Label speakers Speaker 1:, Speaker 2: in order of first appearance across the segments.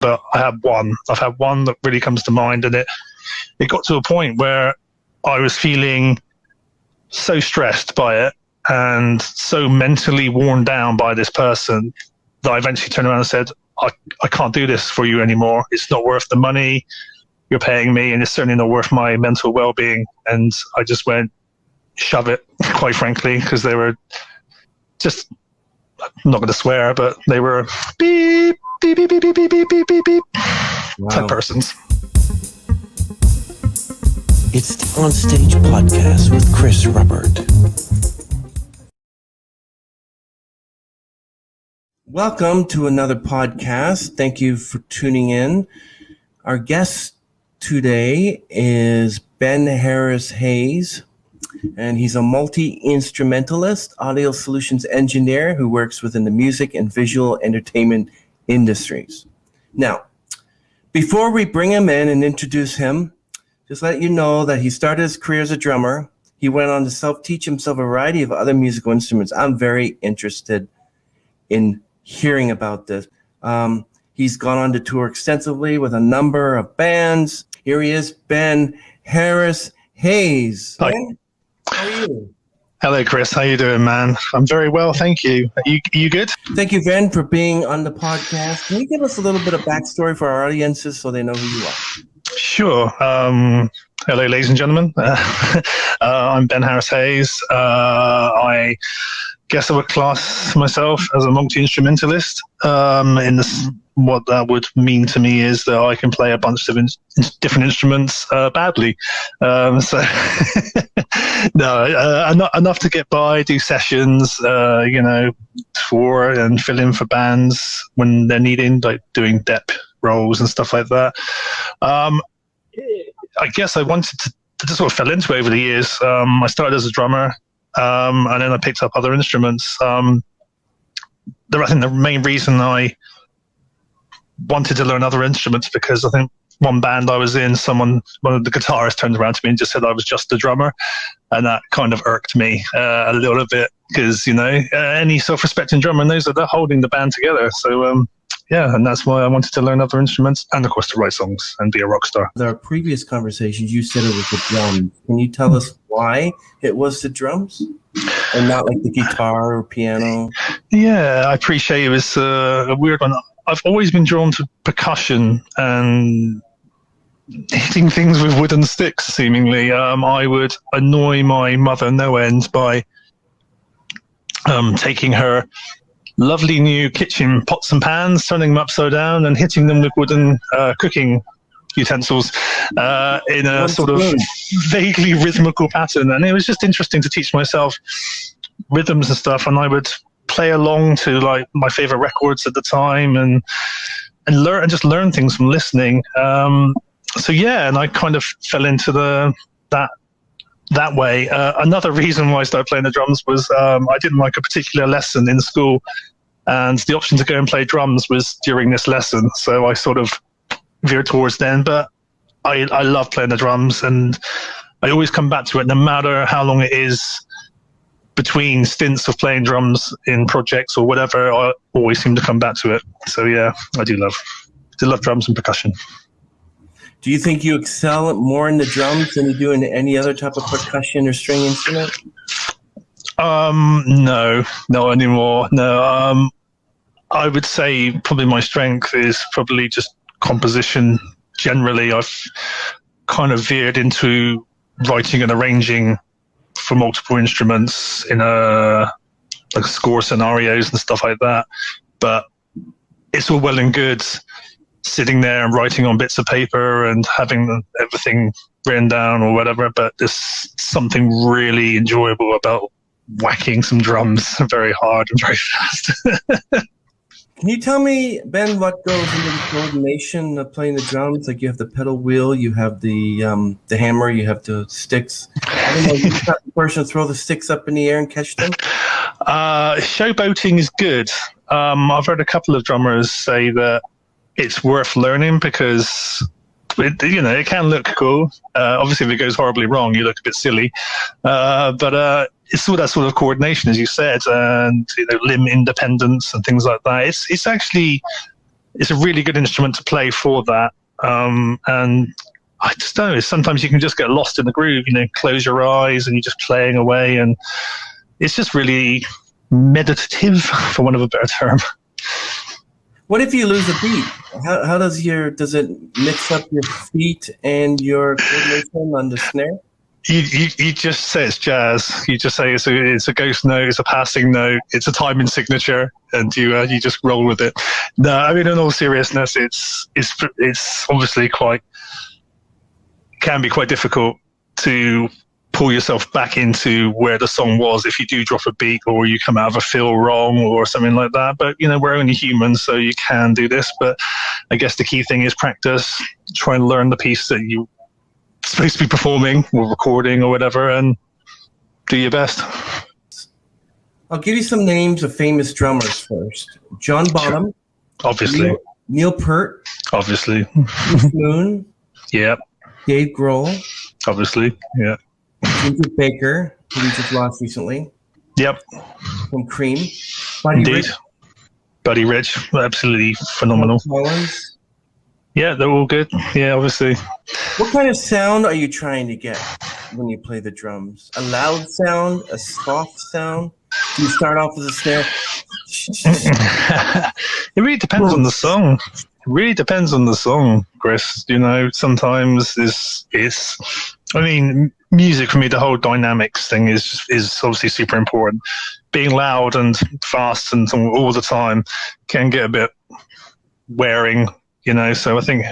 Speaker 1: but I have one. I've had one that really comes to mind, and it got to a point where I was feeling so stressed by it and so mentally worn down by this person that I eventually turned around and said, I can't do this for you anymore. It's not worth the money you're paying me, and it's certainly not worth my mental well-being. And I just went, shove it, quite frankly, because they were just, I'm not going to swear, but they were beep, beep, beep, beep, beep, beep, beep, beep, beep, beep type persons.
Speaker 2: It's the On Stage Podcast with Chris Ruppert. Welcome to another podcast. Thank you for tuning in. Our guest today is Ben Harris Hayes, and he's a multi-instrumentalist, audio solutions engineer who works within the music and visual entertainment industries. Now, before we bring him in and introduce him, just let you know that he started his career as a drummer. He went on to self-teach himself a variety of other musical instruments. I'm very interested in hearing about this. He's gone on to tour extensively with a number of bands. Here he is, Ben Harris Hayes.
Speaker 1: Hi.
Speaker 2: Ben, how are you?
Speaker 1: Hello, Chris. How you doing, man? I'm very well, thank you. You good?
Speaker 2: Thank you, Ben, for being on the podcast. Can you give us a little bit of backstory for our audiences so they know who you are?
Speaker 1: Sure. Hello, ladies and gentlemen. I'm Ben Harris Hayes. I guess I would class myself as a multi-instrumentalist. What that would mean to me is that I can play a bunch of different instruments badly. No, enough to get by, do sessions, tour and fill in for bands when they're needing, like doing dep roles and stuff like that. I guess I wanted to just sort of fell into it over the years. I started as a drummer, and then I picked up other instruments. I think the main reason I wanted to learn other instruments because I think one band I was in, one of the guitarists turned around to me and just said I was just a drummer, and that kind of irked me a little bit because any self-respecting drummer knows that they're holding the band together. So and that's why I wanted to learn other instruments and of course to write songs and be a rock star.
Speaker 2: In our previous conversations, you said it was the drums. Can you tell us why it was the drums and not like the guitar or piano?
Speaker 1: Yeah, I appreciate it. Was a weird one. I've always been drawn to percussion and hitting things with wooden sticks, seemingly. I would annoy my mother no end by taking her lovely new kitchen pots and pans, turning them upside down and hitting them with wooden cooking utensils in a sort of vaguely rhythmical pattern. And it was just interesting to teach myself rhythms and stuff, and I would play along to like my favorite records at the time and learn things from listening. And I kind of fell into that way. Another reason why I started playing the drums was I didn't like a particular lesson in school, and the option to go and play drums was during this lesson, so I sort of veered towards then. But I love playing the drums, and I always come back to it no matter how long it is between stints of playing drums in projects or whatever. I always seem to come back to it. So yeah, I do love drums and percussion.
Speaker 2: Do you think you excel more in the drums than you do in any other type of percussion or string instrument?
Speaker 1: No, not anymore. No, I would say probably my strength is probably just composition. Generally, I've kind of veered into writing and arranging for multiple instruments in like score scenarios and stuff like that. But it's all well and good sitting there and writing on bits of paper and having everything written down or whatever, but there's something really enjoyable about whacking some drums very hard and very fast.
Speaker 2: Can you tell me, Ben, what goes into the coordination of playing the drums? Like you have the pedal wheel, you have the hammer, you have the sticks. I don't know, you got the person throw the sticks up in the air and catch them?
Speaker 1: Showboating is good. I've heard a couple of drummers say that it's worth learning because it can look cool. Obviously, if it goes horribly wrong, you look a bit silly. But it's all that sort of coordination, as you said, and limb independence and things like that. It's actually it's a really good instrument to play for that. And I just don't know, sometimes you can just get lost in the groove, close your eyes and you're just playing away, and it's just really meditative, for want of a better term.
Speaker 2: What if you lose a beat? How does it mix up your feet and your coordination on the snare?
Speaker 1: You just say it's jazz. You just say it's a ghost note, it's a passing note, it's a timing signature, and you just roll with it. No, I mean, in all seriousness, it's obviously can be quite difficult to pull yourself back into where the song was if you do drop a beat or you come out of a fill wrong or something like that. But we're only humans, so you can do this. But I guess the key thing is practice. Try and learn the piece that you're supposed to be performing or recording or whatever, and do your best.
Speaker 2: I'll give you some names of famous drummers first. John Bonham,
Speaker 1: obviously.
Speaker 2: Neil Peart,
Speaker 1: obviously.
Speaker 2: Keith Moon,
Speaker 1: Yep.
Speaker 2: Dave Grohl,
Speaker 1: obviously. Yeah.
Speaker 2: Ginger Baker, who we just lost recently.
Speaker 1: Yep.
Speaker 2: From Cream. Buddy
Speaker 1: Indeed.
Speaker 2: Rich.
Speaker 1: Buddy Rich, absolutely phenomenal.
Speaker 2: Collins.
Speaker 1: Yeah, they're all good. Yeah, obviously.
Speaker 2: What kind of sound are you trying to get when you play the drums? A loud sound? A soft sound? Do you start off with a snare?
Speaker 1: It really depends on the song. It really depends on the song, Chris. Sometimes I mean, music for me, the whole dynamics thing is obviously super important. Being loud and fast and all the time can get a bit wearing, so I think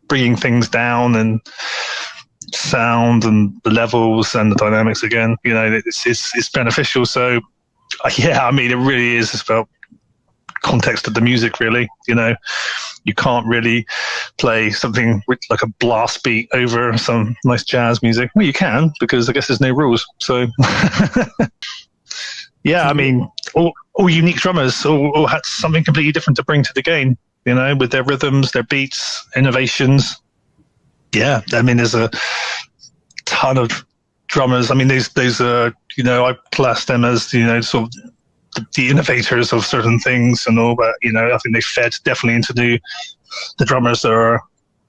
Speaker 1: bringing things down and sound and the levels and the dynamics again, it's beneficial. So yeah, I mean, it really is just about context of the music, really. You can't really play something like a blast beat over some nice jazz music. Well, you can, because I guess there's no rules. So yeah, I mean, all unique drummers all had something completely different to bring to the game, with their rhythms, their beats, innovations. Yeah, I mean, there's a ton of drummers. I mean, there's I class them as, sort of the innovators of certain things and all, but I think they fed definitely into the drummers that are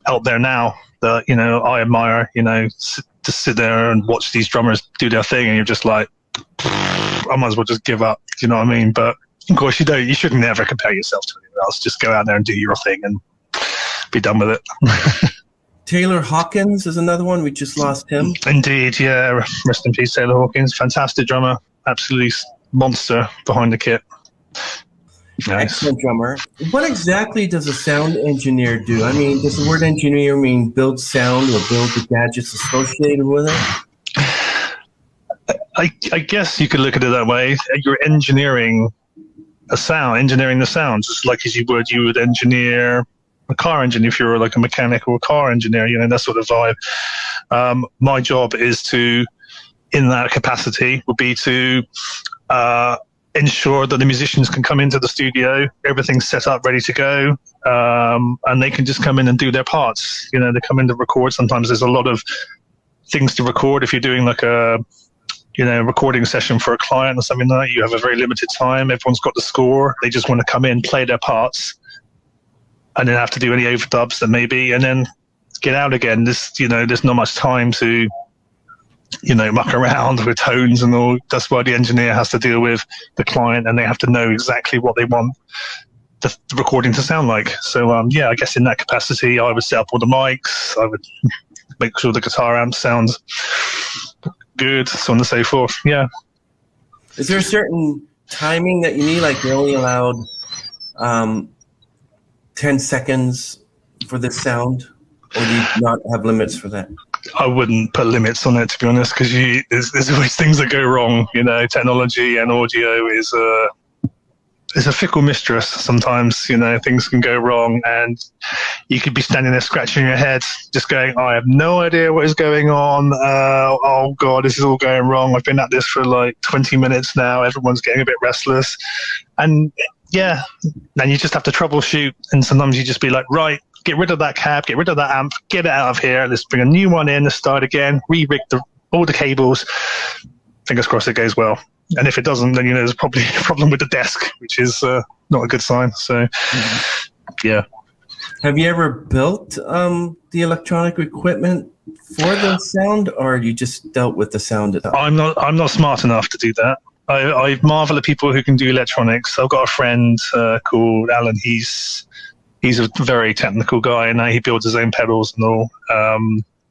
Speaker 1: out there now that I admire. To sit there and watch these drummers do their thing, and you're just like, I might as well just give up. Do you know what I mean? But of course, you should never compare yourself to anyone else. Just go out there and do your thing and be done with it.
Speaker 2: Taylor Hawkins is another one. We just lost him.
Speaker 1: Indeed, yeah. Rest in peace, Taylor Hawkins. Fantastic drummer. Absolutely monster behind the kit. Nice.
Speaker 2: Excellent drummer. What exactly does a sound engineer do? I mean, does the word engineer mean build sound or build the gadgets associated with it?
Speaker 1: I guess you could look at it that way. You're engineering the sounds, just like as you would engineer a car engine if you're like a mechanic or a car engineer, that sort of vibe. My job is to, in that capacity, would be to ensure that the musicians can come into the studio, everything's set up, ready to go, and they can just come in and do their parts. They come in to record. Sometimes there's a lot of things to record. If you're doing like a recording session for a client or something like that, you have a very limited time. Everyone's got the score. They just want to come in, play their parts, and then have to do any overdubs that may be, and then get out again. There's not much time to muck around with tones and all. That's why the engineer has to deal with the client, and they have to know exactly what they want the recording to sound like. So yeah, I guess in that capacity, I would set up all the mics. I would make sure the guitar amp sounds good, so on and so forth. Yeah.
Speaker 2: Is there a certain timing that you need? Like you're only allowed 10 seconds for this sound, or do you not have limits for that?
Speaker 1: I wouldn't put limits on it, to be honest, because there's always things that go wrong. Technology and audio is a fickle mistress. Sometimes, things can go wrong, and you could be standing there scratching your head, just going, I have no idea what is going on. Oh God, this is all going wrong. I've been at this for like 20 minutes now. Everyone's getting a bit restless. And yeah, then you just have to troubleshoot. And sometimes you just be like, right, get rid of that cab, get rid of that amp, get it out of here. Let's bring a new one in, let's start again, re-rig all the cables. Fingers crossed it goes well. And if it doesn't, then there's probably a problem with the desk, which is not a good sign. So, yeah.
Speaker 2: Have you ever built the electronic equipment for the sound, or you just dealt with the sound itself?
Speaker 1: I'm not smart enough to do that. I marvel at people who can do electronics. I've got a friend called Alan. He's a very technical guy, and he builds his own pedals and all.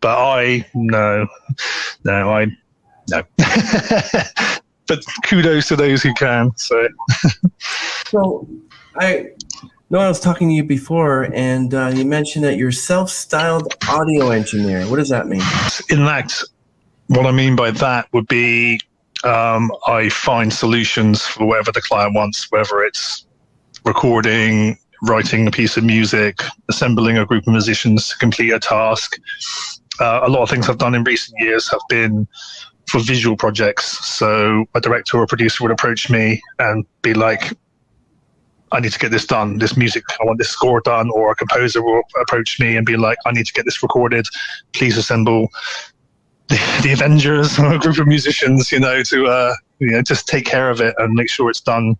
Speaker 1: But no. But kudos to those who can. So
Speaker 2: I know I was talking to you before, and you mentioned that you're a self-styled audio engineer. What does that mean?
Speaker 1: In fact, what I mean by that would be I find solutions for whatever the client wants, whether it's recording, writing a piece of music, assembling a group of musicians to complete a task. A lot of things I've done in recent years have been for visual projects. So a director or a producer would approach me and be like, I need to get this done, this music, I want this score done, or a composer will approach me and be like, I need to get this recorded, please assemble the Avengers or a group of musicians, to just take care of it and make sure it's done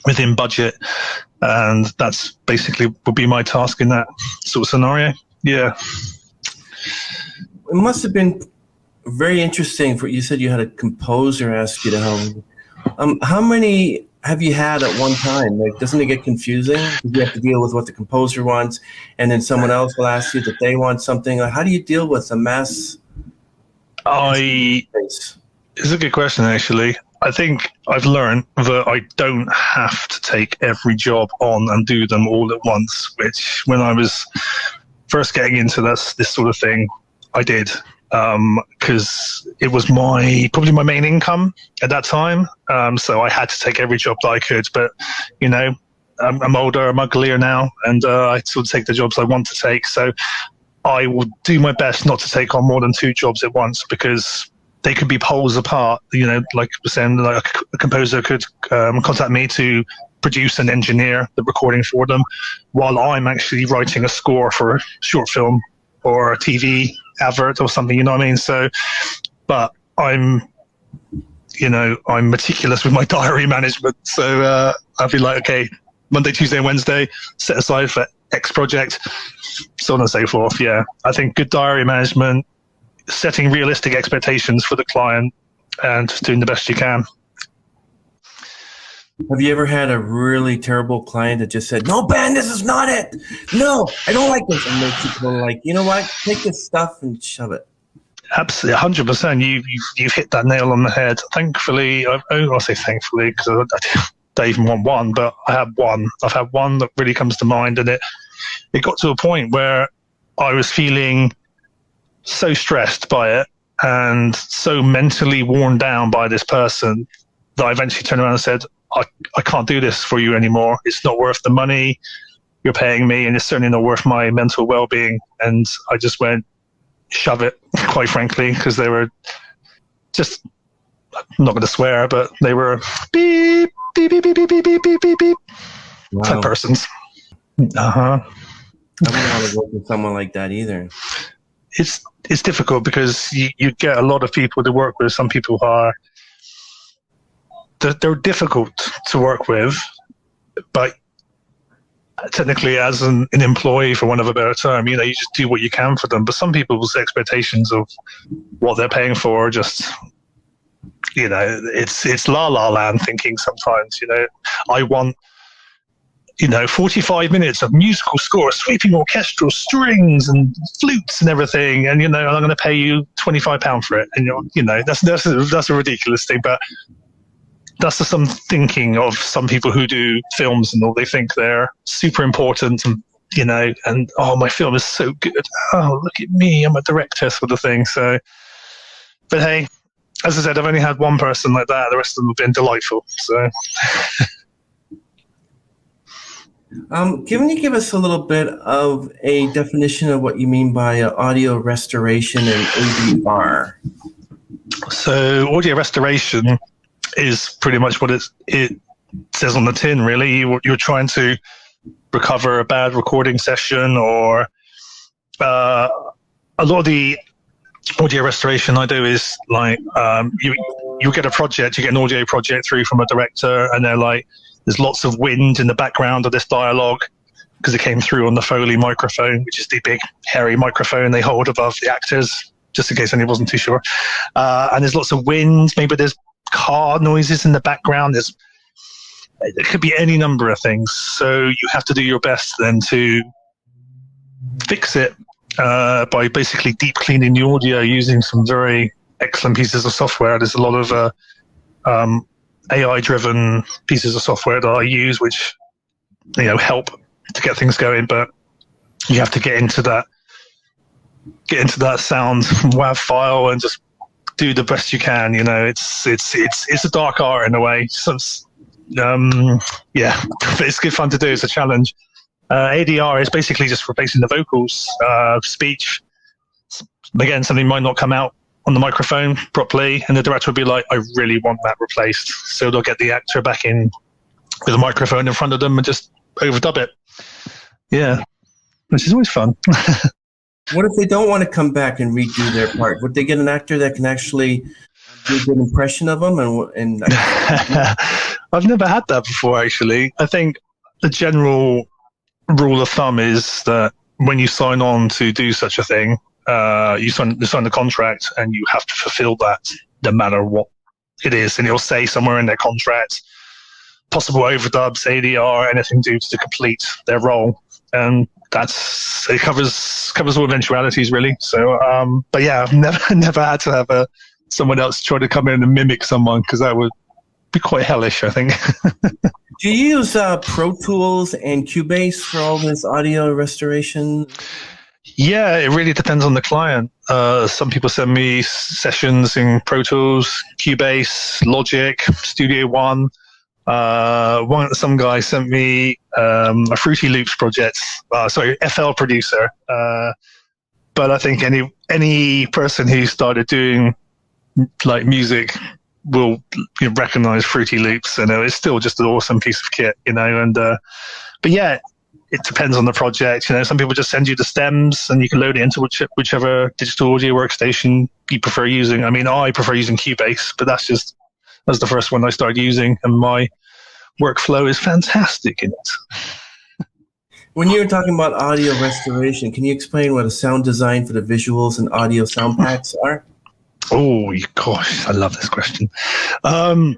Speaker 1: within budget. And that's basically would be my task in that sort of scenario. Yeah.
Speaker 2: It must have been very interesting. You said you had a composer ask you to help. How many have you had at one time? Like, doesn't it get confusing? You have to deal with what the composer wants, and then someone else will ask you that they want something. How do you deal with a mass?
Speaker 1: It's a good question, actually. I think I've learned that I don't have to take every job on and do them all at once, which when I was first getting into this sort of thing, I did, because it was probably my main income at that time. So I had to take every job that I could. But, I'm older, I'm uglier now, and I sort of take the jobs I want to take. So I will do my best not to take on more than 2 jobs at once, because they could be poles apart. Like I was saying, like a composer could contact me to produce and engineer the recording for them, while I'm actually writing a score for a short film or a TV advert or something. You know what I mean? So, but I'm meticulous with my diary management. So I'll be like, okay, Monday, Tuesday, and Wednesday set aside for X project, so on and so forth. Yeah, I think good diary management, setting realistic expectations for the client, and just doing the best you can.
Speaker 2: Have you ever had a really terrible client that just said, "No, Ben, this is not it. No, I don't like this," and those people are like, "You know what? Take this stuff and shove it."
Speaker 1: Absolutely, 100%. You've hit that nail on the head. Thankfully, I'll say thankfully, because I don't even want one, but I have one. I've had one that really comes to mind, and it got to a point where I was feeling so stressed by it and so mentally worn down by this person that I eventually turned around and said, I can't do this for you anymore. It's not worth the money you're paying me, and it's certainly not worth my mental well-being. And I just went, shove it, quite frankly, because they were just, I'm not going to swear, but they were beep, beep, beep, beep, beep, beep, beep, beep, beep, beep.
Speaker 2: Wow.
Speaker 1: Type persons.
Speaker 2: I wouldn't want to work with someone like that either.
Speaker 1: It's difficult because you get a lot of people to work with. Some people they're difficult to work with, but technically as an employee, for want of a better term, you just do what you can for them. But some people's expectations of what they're paying for are just, it's la la land thinking sometimes. I want 45 minutes of musical score, sweeping orchestral strings and flutes and everything, and I'm going to pay you £25 for it, and that's a ridiculous thing. But that's just some thinking of some people who do films and all. They think they're super important, and and oh, my film is so good. Oh, look at me, I'm a director, sort of thing. So, but hey, as I said, I've only had one person like that. The rest of them have been delightful. So.
Speaker 2: Can you give us a little bit of a definition of what you mean by audio restoration and ADR?
Speaker 1: So audio restoration is pretty much what it says on the tin, really. You're trying to recover a bad recording session, or a lot of the audio restoration I do is like you get a project, you get an audio project through from a director, and they're like, there's lots of wind in the background of this dialogue. because it came through on the Foley microphone, which is the big hairy microphone they hold above the actors, just in case anyone wasn't too sure. And there's lots of wind. Maybe there's car noises in the background. It could be any number of things. So you have to do your best then to fix it by basically deep cleaning the audio using some very excellent pieces of software. There's a lot of AI-driven pieces of software that I use, which help to get things going. But you have to get into that sound WAV file and just do the best you can. It's a dark art in a way. So yeah, but it's good fun to do. It's a challenge. ADR is basically just replacing the vocals, speech. Again, something might not come out on the microphone properly, and the director will be like, I really want that replaced. So they'll get the actor back in with a microphone in front of them and just overdub it. Yeah, which is always fun.
Speaker 2: What if they don't want to come back and redo their part? Would they get an actor that can actually do a good impression of them? And
Speaker 1: I've never had that before, actually. I think the general rule of thumb is that when you sign on to do such a thing, you sign the contract and you have to fulfill that no matter what it is. And it'll say somewhere in their contract, possible overdubs, ADR, anything due to complete their role. And it covers all eventualities, really. So, but yeah, I've never had to have someone else try to come in and mimic someone, because that would be quite hellish, I think.
Speaker 2: Do you use Pro Tools and Cubase for all this audio restoration?
Speaker 1: Yeah, it really depends on the client. Some people send me sessions in Pro Tools, Cubase, Logic, Studio One. Some guy sent me a Fruity Loops project. FL Producer. But I think any person who started doing like music will recognize Fruity Loops. It's still just an awesome piece of kit, And but yeah, it depends on the project. Some people just send you the stems and you can load it into whichever digital audio workstation you prefer using. I prefer using Cubase, but that's the first one I started using, and my workflow is fantastic in it.
Speaker 2: When you're talking about audio restoration, can you explain what a sound design for the visuals and audio sound packs are?
Speaker 1: Oh, gosh, I love this question. So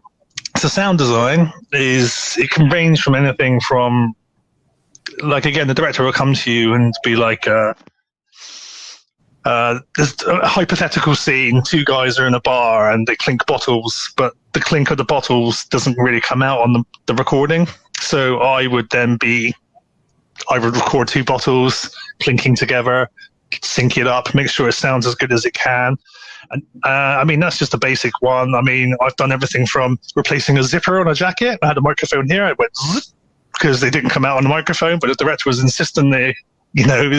Speaker 1: sound design it can range from anything from, like, again, the director will come to you and be like, there's a hypothetical scene, two guys are in a bar and they clink bottles, but the clink of the bottles doesn't really come out on the recording. So I would record two bottles clinking together, sync it up, make sure it sounds as good as it can. And that's just a basic one. I've done everything from replacing a zipper on a jacket. I had a microphone here. I went zzz, because they didn't come out on the microphone, but the director was insisting the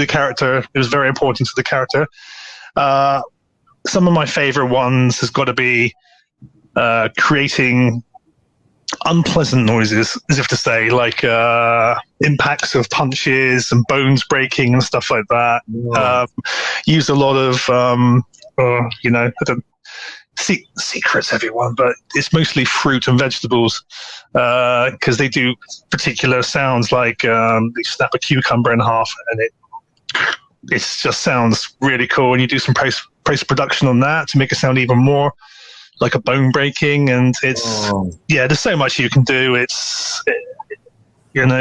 Speaker 1: character, it was very important to the character. Some of my favorite ones has got to be creating unpleasant noises, as if to say, like impacts of punches and bones breaking and stuff like that. Wow. Use a lot of, secrets, everyone, but it's mostly fruit and vegetables, because they do particular sounds, like they snap a cucumber in half and it just sounds really cool, and you do some post-production on that to make it sound even more like a bone breaking. And there's so much you can do.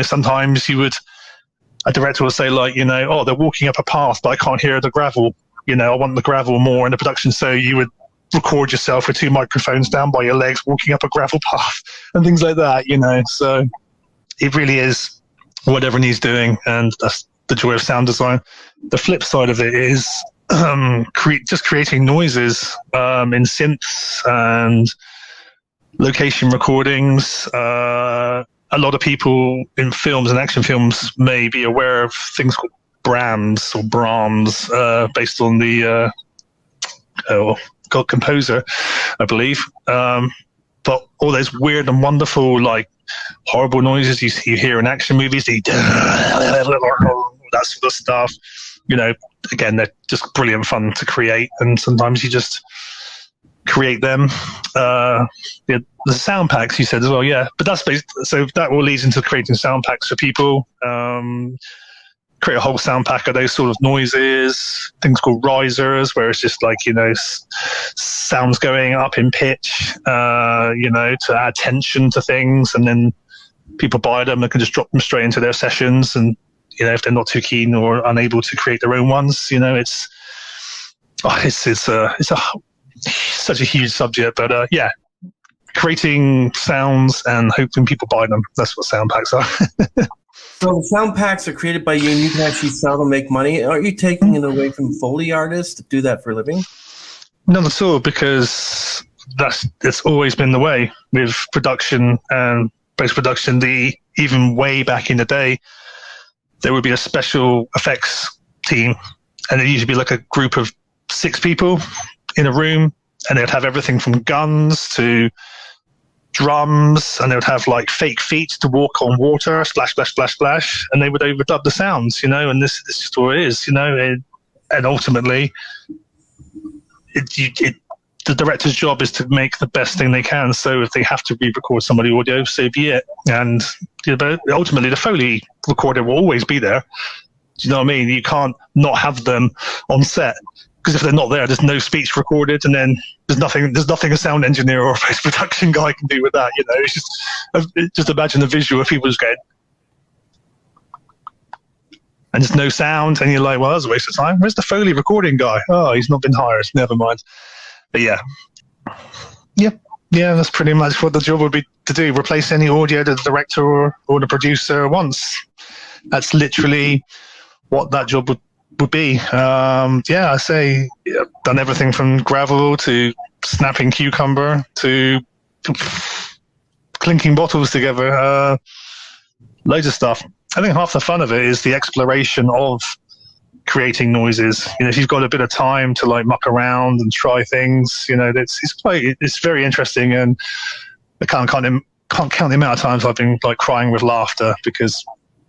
Speaker 1: Sometimes a director will say, like, they're walking up a path, but I can't hear the gravel. I want the gravel more in the production. So you would record yourself with two microphones down by your legs walking up a gravel path and things like that, So it really is whatever needs doing, and that's the joy of sound design. The flip side of it is just creating noises in synths and location recordings. A lot of people in films and action films may be aware of things called Brahms, based on the God composer, I believe. But all those weird and wonderful, like, horrible noises you hear in action movies, that sort of stuff, again, they're just brilliant fun to create. And sometimes you just create them. The sound packs you said as well, yeah. But that's so that all leads into creating sound packs for people. Create a whole sound pack of those sort of noises, things called risers, where it's just like, sounds going up in pitch, to add tension to things, and then people buy them and can just drop them straight into their sessions. And, if they're not too keen or unable to create their own ones, it's such a huge subject. But creating sounds and hoping people buy them. That's what sound packs are.
Speaker 2: So the sound packs are created by you, and you can actually sell them, make money. Aren't you taking it away from Foley artists to do that for a living?
Speaker 1: Not at all, because it's always been the way with production and post-production. Even way back in the day, there would be a special effects team, and it usually be like a group of 6 people in a room, and they'd have everything from guns to drums, and they would have like fake feet to walk on water, splash, splash, splash, splash, and they would overdub the sounds, and this is just what it is, and ultimately the director's job is to make the best thing they can. So if they have to re-record somebody audio, so be it. And ultimately the Foley recorder will always be there. Do you know what I mean? You can't not have them on set, because if they're not there, there's no speech recorded, and then there's nothing a sound engineer or a post-production guy can do with that. It's just imagine the visual of people just going, and there's no sound, and you're like, well, that was a waste of time. Where's the Foley recording guy? Oh, he's not been hired. Never mind. But yeah, that's pretty much what the job would be to do. Replace any audio that the director or the producer wants. That's literally what that job would be. I say done everything from gravel to snapping cucumber to clinking bottles together. Loads of stuff. I think half the fun of it is the exploration of creating noises. If you've got a bit of time to like muck around and try things, it's very interesting. And I can't count the amount of times I've been like crying with laughter because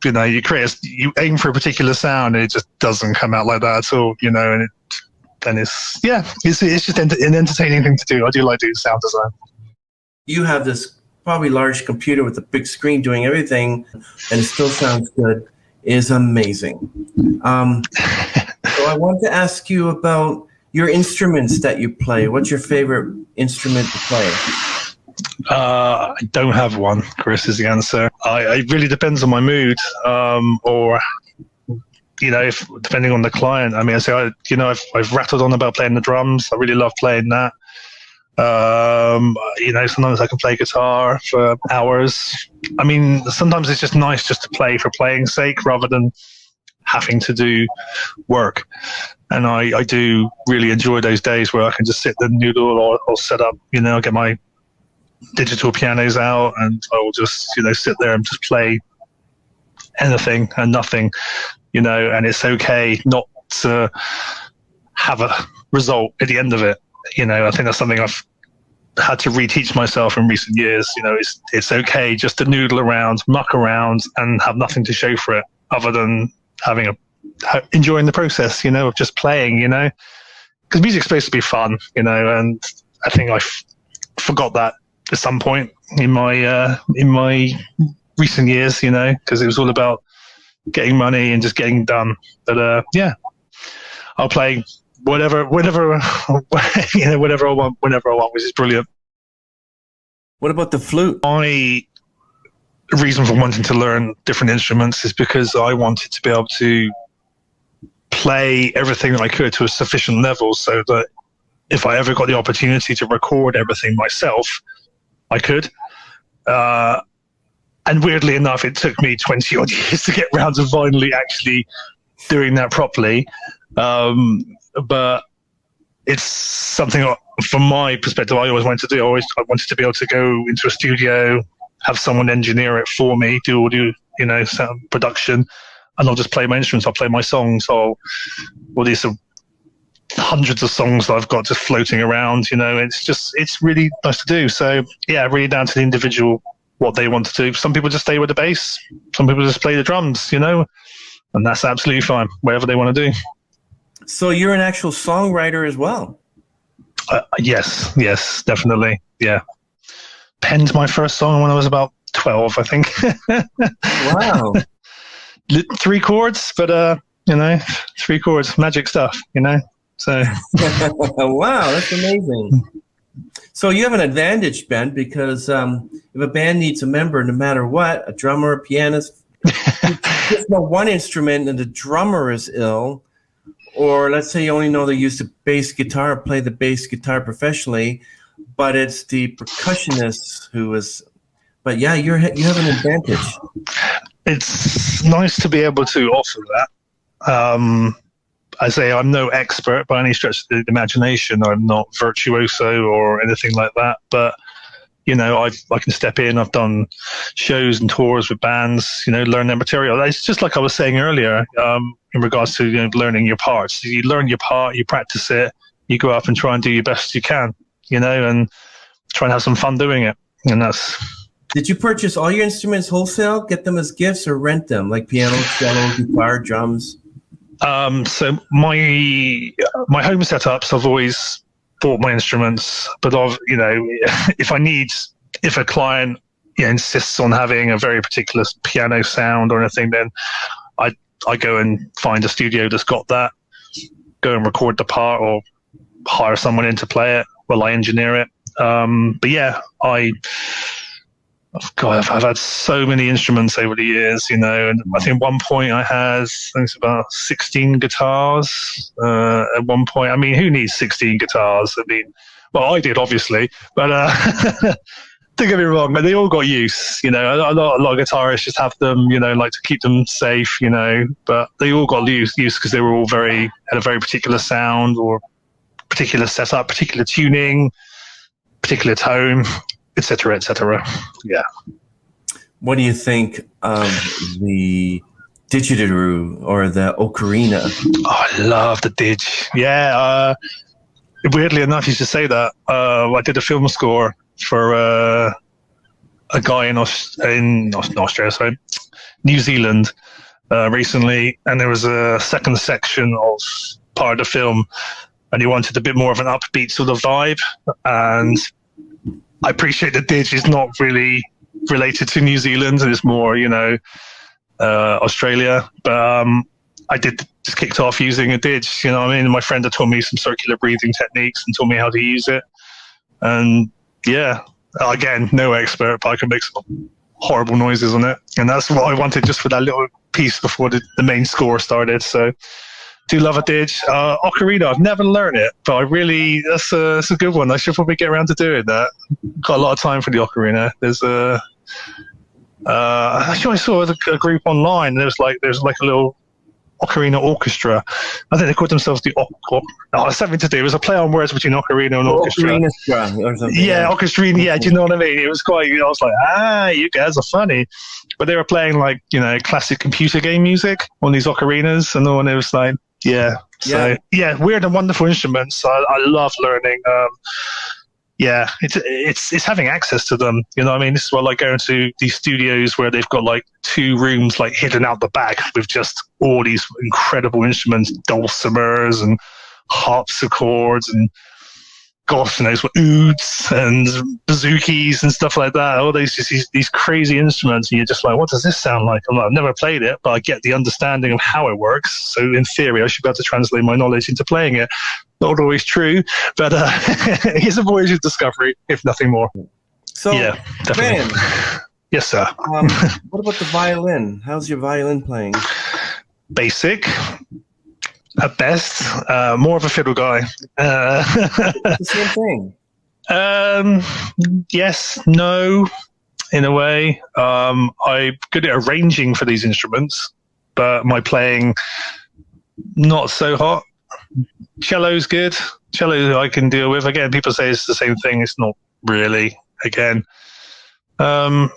Speaker 1: you aim for a particular sound and it just doesn't come out like that at all. It's just an entertaining thing to do. I do like doing sound design. You
Speaker 2: have this probably large computer with a big screen doing everything, and it still sounds good. Is amazing. So I want to ask you about your instruments that you play. What's your favorite instrument to play?
Speaker 1: I don't have one, Chris, is the answer. It really depends on my mood, or depending on the client. I mean, I've rattled on about playing the drums. I really love playing that. Sometimes I can play guitar for hours. I mean, sometimes it's just nice just to play for playing's sake rather than having to do work. And I do really enjoy those days where I can just sit and noodle or set up, get my digital pianos out and I will just, sit there and just play anything and nothing, and it's okay not to have a result at the end of it. I think that's something I've had to reteach myself in recent years. It's okay just to noodle around, muck around, and have nothing to show for it other than enjoying the process, of just playing, because music's supposed to be fun, and I think I forgot that at some point in my recent years, because it was all about getting money and just getting done. But I'll play whatever whatever I want, whenever I want, which is brilliant.
Speaker 2: What about the flute?
Speaker 1: My reason for wanting to learn different instruments is because I wanted to be able to play everything that I could to a sufficient level so that if I ever got the opportunity to record everything myself, I could. And weirdly enough, it took me 20 odd years to get round to finally actually doing that properly. But it's something from my perspective I always wanted to do. I wanted to be able to go into a studio, have someone engineer it for me, do audio, sound production, and I'll just play my instruments. I'll play my songs. All these hundreds of songs that I've got just floating around. It's really nice to do. So yeah, really down to the individual what they want to do. Some people just stay with the bass. Some people just play the drums. And that's absolutely fine. Whatever they want to do.
Speaker 2: So you're an actual songwriter as well?
Speaker 1: Yes, definitely. Yeah. Penned my first song when I was about 12, I think.
Speaker 2: Wow.
Speaker 1: 3 chords, but, 3 chords, magic stuff, So.
Speaker 2: Wow, that's amazing. So you have an advantage, Ben, because if a band needs a member, no matter what, a drummer, a pianist, just know one instrument and the drummer is ill, or let's say you only know they use the bass guitar, play the bass guitar professionally, but it's the percussionist who is. But yeah, you have an advantage.
Speaker 1: It's nice to be able to offer that. I say I'm no expert by any stretch of the imagination. I'm not virtuoso or anything like that, but I can step in. I've done shows and tours with bands, learn their material. It's just like I was saying earlier, in regards to learning your parts. You learn your part, you practice it, you go up and try and do your best you can, and try and have some fun doing it. And that's.
Speaker 2: Did you purchase all your instruments wholesale, get them as gifts, or rent them, like piano, cello, guitar, drums?
Speaker 1: So my home setups, I've always bought my instruments, but if a client insists on having a very particular piano sound or anything, then I go and find a studio that's got that, go and record the part or hire someone in to play it while I engineer it. But yeah, I've had so many instruments over the years, and I think at one point I had, about 16 guitars. At one point, I mean, who needs 16 guitars? I mean, well, I did, obviously, but don't get me wrong, they all got use. A lot of guitarists just have them, like to keep them safe, but they all got use because they were all had a very particular sound or particular setup, particular tuning, particular tone, etc., etc. Yeah.
Speaker 2: What do you think of the didgeridoo or the ocarina?
Speaker 1: Oh, I love the didge. Yeah. Weirdly enough, you should say that. I did a film score for a guy in Australia, sorry, New Zealand, recently, and there was a second section of part of the film, and he wanted a bit more of an upbeat sort of vibe, and I appreciate the didge is not really related to New Zealand, and it's more, Australia. But I just kicked off using a didge, My friend had taught me some circular breathing techniques and taught me how to use it. And yeah, again, no expert, but I can make some horrible noises on it. And that's what I wanted just for that little piece before the main score started. So do love a didge. Ocarina, I've never learned it, but that's a good one. I should probably get around to doing that. Got a lot of time for the ocarina. There's actually I saw a group online. There's like a little ocarina orchestra. I think they called themselves the it's something to do. It was a play on words between ocarina and orchestra.
Speaker 2: Or something.
Speaker 1: Yeah, orchestrina. Yeah, do you know what I mean? It was quite. I was like, you guys are funny, but they were playing like classic computer game music on these ocarinas, and it was like. Yeah. So yeah, weird and wonderful instruments. I love learning. It's having access to them. This is why I like going to these studios where they've got like 2 rooms like hidden out the back with just all these incredible instruments, dulcimers and harpsichords and gosh knows what ouds and bouzouki and stuff like that. All these crazy instruments, and you're just like, what does this sound like? I've never played it, but I get the understanding of how it works. So in theory, I should be able to translate my knowledge into playing it. Not always true, but it's a voyage of discovery, if nothing more.
Speaker 2: So,
Speaker 1: yeah, definitely.
Speaker 2: Ben,
Speaker 1: yes, sir.
Speaker 2: What about the violin? How's your violin playing?
Speaker 1: Basic. At best, more of a fiddle guy.
Speaker 2: It's the same
Speaker 1: thing. Yes, no, in a way. I'm good at arranging for these instruments, but my playing, not so hot. Cello's good. Cello I can deal with. Again, people say it's the same thing. It's not really. Again, more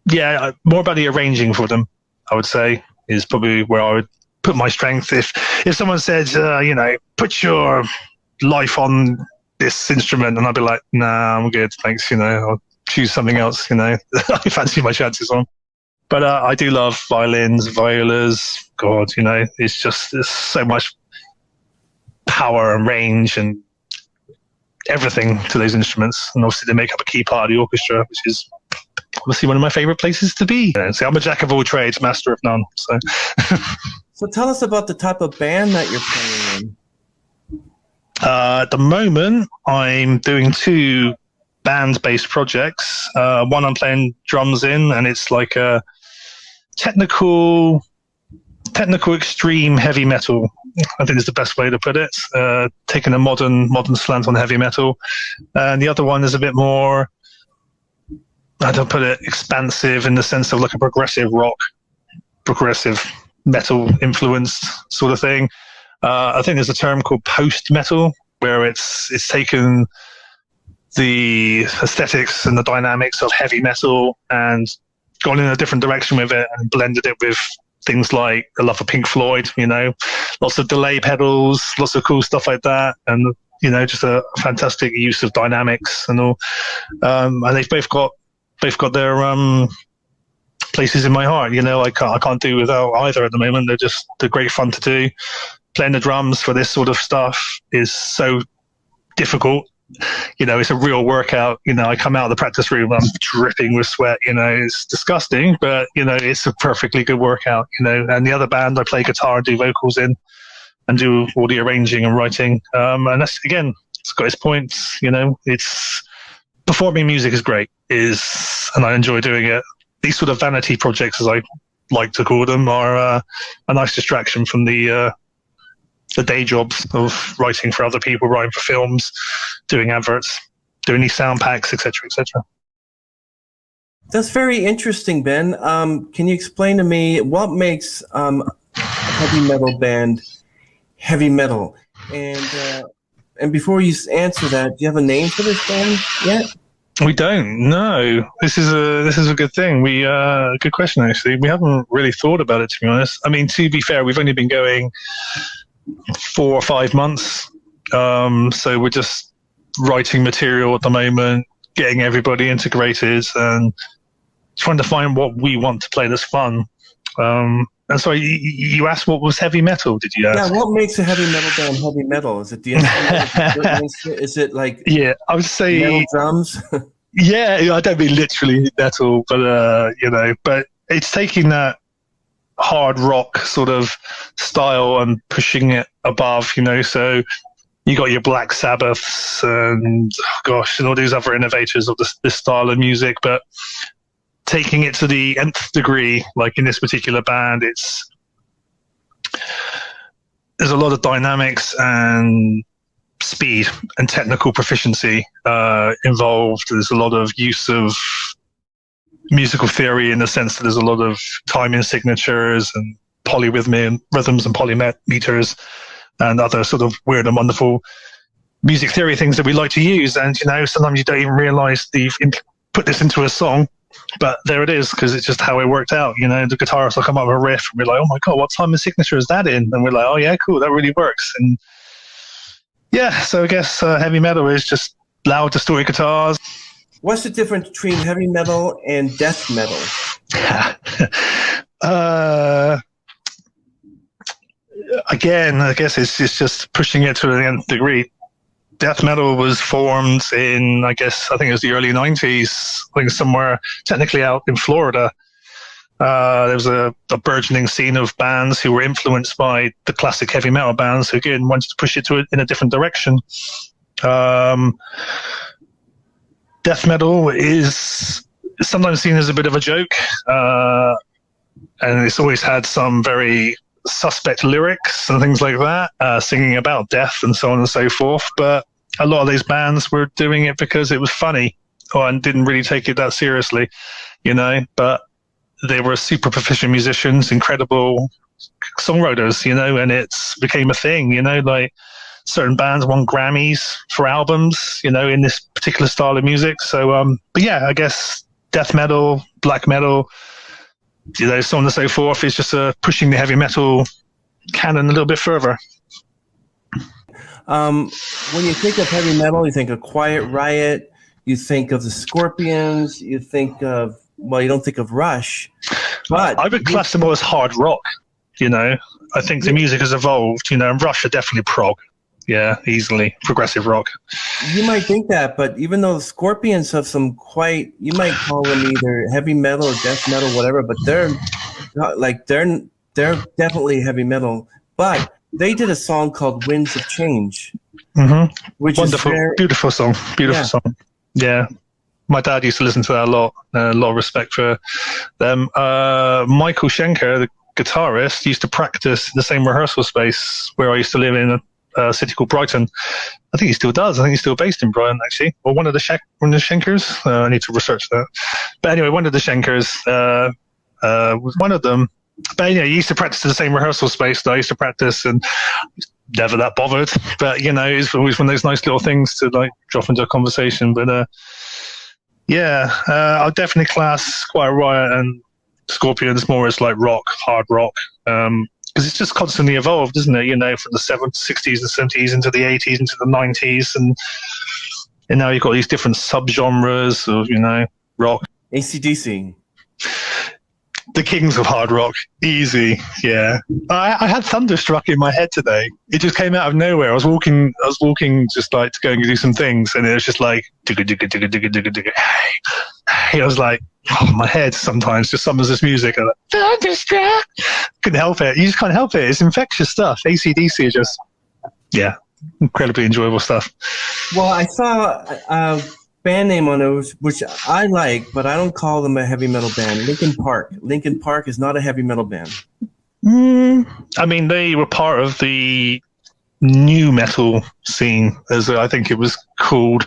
Speaker 1: about the arranging for them, I would say, is probably where I would put my strength. If someone said, put your life on this instrument, and I'd be like, nah, I'm good, thanks. I'll choose something else. I fancy my chances on. But I do love violins, violas. God, there's so much power and range and everything to those instruments, and obviously they make up a key part of the orchestra, which is obviously one of my favorite places to be. So I'm a jack of all trades, master of none. So,
Speaker 2: so tell us about the type of band that you're playing in.
Speaker 1: At the moment, I'm doing 2 band-based projects. One I'm playing drums in, and it's like a technical extreme heavy metal. I think is the best way to put it. Taking a modern slant on heavy metal, and the other one is a bit more, I don't put it, expansive in the sense of like a progressive rock, progressive metal influenced sort of thing. I think there's a term called post-metal, where it's taken the aesthetics and the dynamics of heavy metal and gone in a different direction with it and blended it with things like a love of Pink Floyd, lots of delay pedals, lots of cool stuff like that, and just a fantastic use of dynamics and all. And they've both got their places in my heart. I can't do without either at the moment. They're great fun to do. Playing the drums for this sort of stuff is so difficult. It's a real workout. I come out of the practice room, I'm dripping with sweat. It's disgusting, but it's a perfectly good workout. And the other band I play guitar and do vocals in, and do all the arranging and writing. And that's, again, it's got its points. It's performing music is great, and I enjoy doing it. These sort of vanity projects, as I like to call them, are a nice distraction from the day jobs of writing for other people, writing for films, doing adverts, doing these sound packs, etc., etc.
Speaker 2: That's very interesting, Ben. Can you explain to me what makes a heavy metal band heavy metal? And before you answer that, do you have a name for this band yet?
Speaker 1: We don't. No. This is a good thing. Good question actually. We haven't really thought about it, to be honest. I mean, to be fair, we've only been going 4 or 5 months, so we're just writing material at the moment, getting everybody integrated, and trying to find what we want to play that's fun. And so you asked what was heavy metal, did you ask?
Speaker 2: Yeah, what makes a heavy metal band heavy metal? Is it the instrument? Is it like
Speaker 1: I would say
Speaker 2: metal drums?
Speaker 1: Yeah, I don't mean literally metal, but but it's taking that hard rock sort of style and pushing it above, so you got your Black Sabbaths and and all these other innovators of this style of music, but taking it to the nth degree, like in this particular band, there's a lot of dynamics and speed and technical proficiency involved. There's a lot of use of musical theory in the sense that there's a lot of timing signatures and polyrhythms and polymeters and other sort of weird and wonderful music theory things that we like to use. And sometimes you don't even realize you've put this into a song, but there it is, because it's just how it worked out. The guitarist will come up with a riff and we're like, oh my god, what timing signature is that in? And we're like, oh yeah, cool, that really works. And yeah, so I guess heavy metal is just loud distorted guitars.
Speaker 2: What's the difference between heavy metal and death metal?
Speaker 1: Again, I guess it's just pushing it to the nth degree. Death metal was formed in, I think it was the early 90s, I think somewhere technically out in Florida. There was a burgeoning scene of bands who were influenced by the classic heavy metal bands who, again, wanted to push it in a different direction. Death metal is sometimes seen as a bit of a joke, and it's always had some very suspect lyrics and things like that, singing about death and so on and so forth. But a lot of these bands were doing it because it was funny and didn't really take it that seriously, but they were super proficient musicians, incredible songwriters, and it became a thing, like certain bands won Grammys for albums, in this particular style of music. So, but yeah, I guess death metal, black metal, so on and so forth is just pushing the heavy metal canon a little bit further.
Speaker 2: When you think of heavy metal, you think of Quiet Riot, you think of the Scorpions, you think of, you don't think of Rush. But
Speaker 1: I would class them all as hard rock, I think the music has evolved, and Rush are definitely prog. Yeah, easily. Progressive rock.
Speaker 2: You might think that, but even though the Scorpions have some quite, you might call them either heavy metal or death metal, whatever, but they're not like they're definitely heavy metal. But they did a song called "Winds of Change," which
Speaker 1: wonderful,
Speaker 2: is
Speaker 1: beautiful song. Beautiful song. Yeah. My dad used to listen to that a lot. A lot of respect for them. Michael Schenker, the guitarist, used to practice in the same rehearsal space where I used to live in a city called Brighton. I think he still does. I think he's still based in Brighton, actually. Or one of the Schenkers. I need to research that. But anyway, one of the Schenkers was one of them. But he used to practice in the same rehearsal space that I used to practice, and never that bothered. But it's always one of those nice little things to like drop into a conversation. But I'll definitely class Quiet Riot and Scorpions more as like rock, hard rock, because it's just constantly evolved, isn't it? From the 60s and 70s into the 80s, into the 90s, and now you've got these different subgenres of rock.
Speaker 2: AC/DC.
Speaker 1: The kings of hard rock, easy. Yeah, I had Thunderstruck in my head today. It just came out of nowhere. I was walking just like to go and do some things, and it was just like digga digga digga digga digga digga. Hey, I was like, my head sometimes just summons this music. And Thunderstruck. Couldn't help it. You just can't help it. It's infectious stuff. AC/DC is just incredibly enjoyable stuff.
Speaker 2: Well, I saw band name on it, which I like, but I don't call them a heavy metal band. Linkin Park. Linkin Park is not a heavy metal band.
Speaker 1: I mean, they were part of the new metal scene, as I think it was called.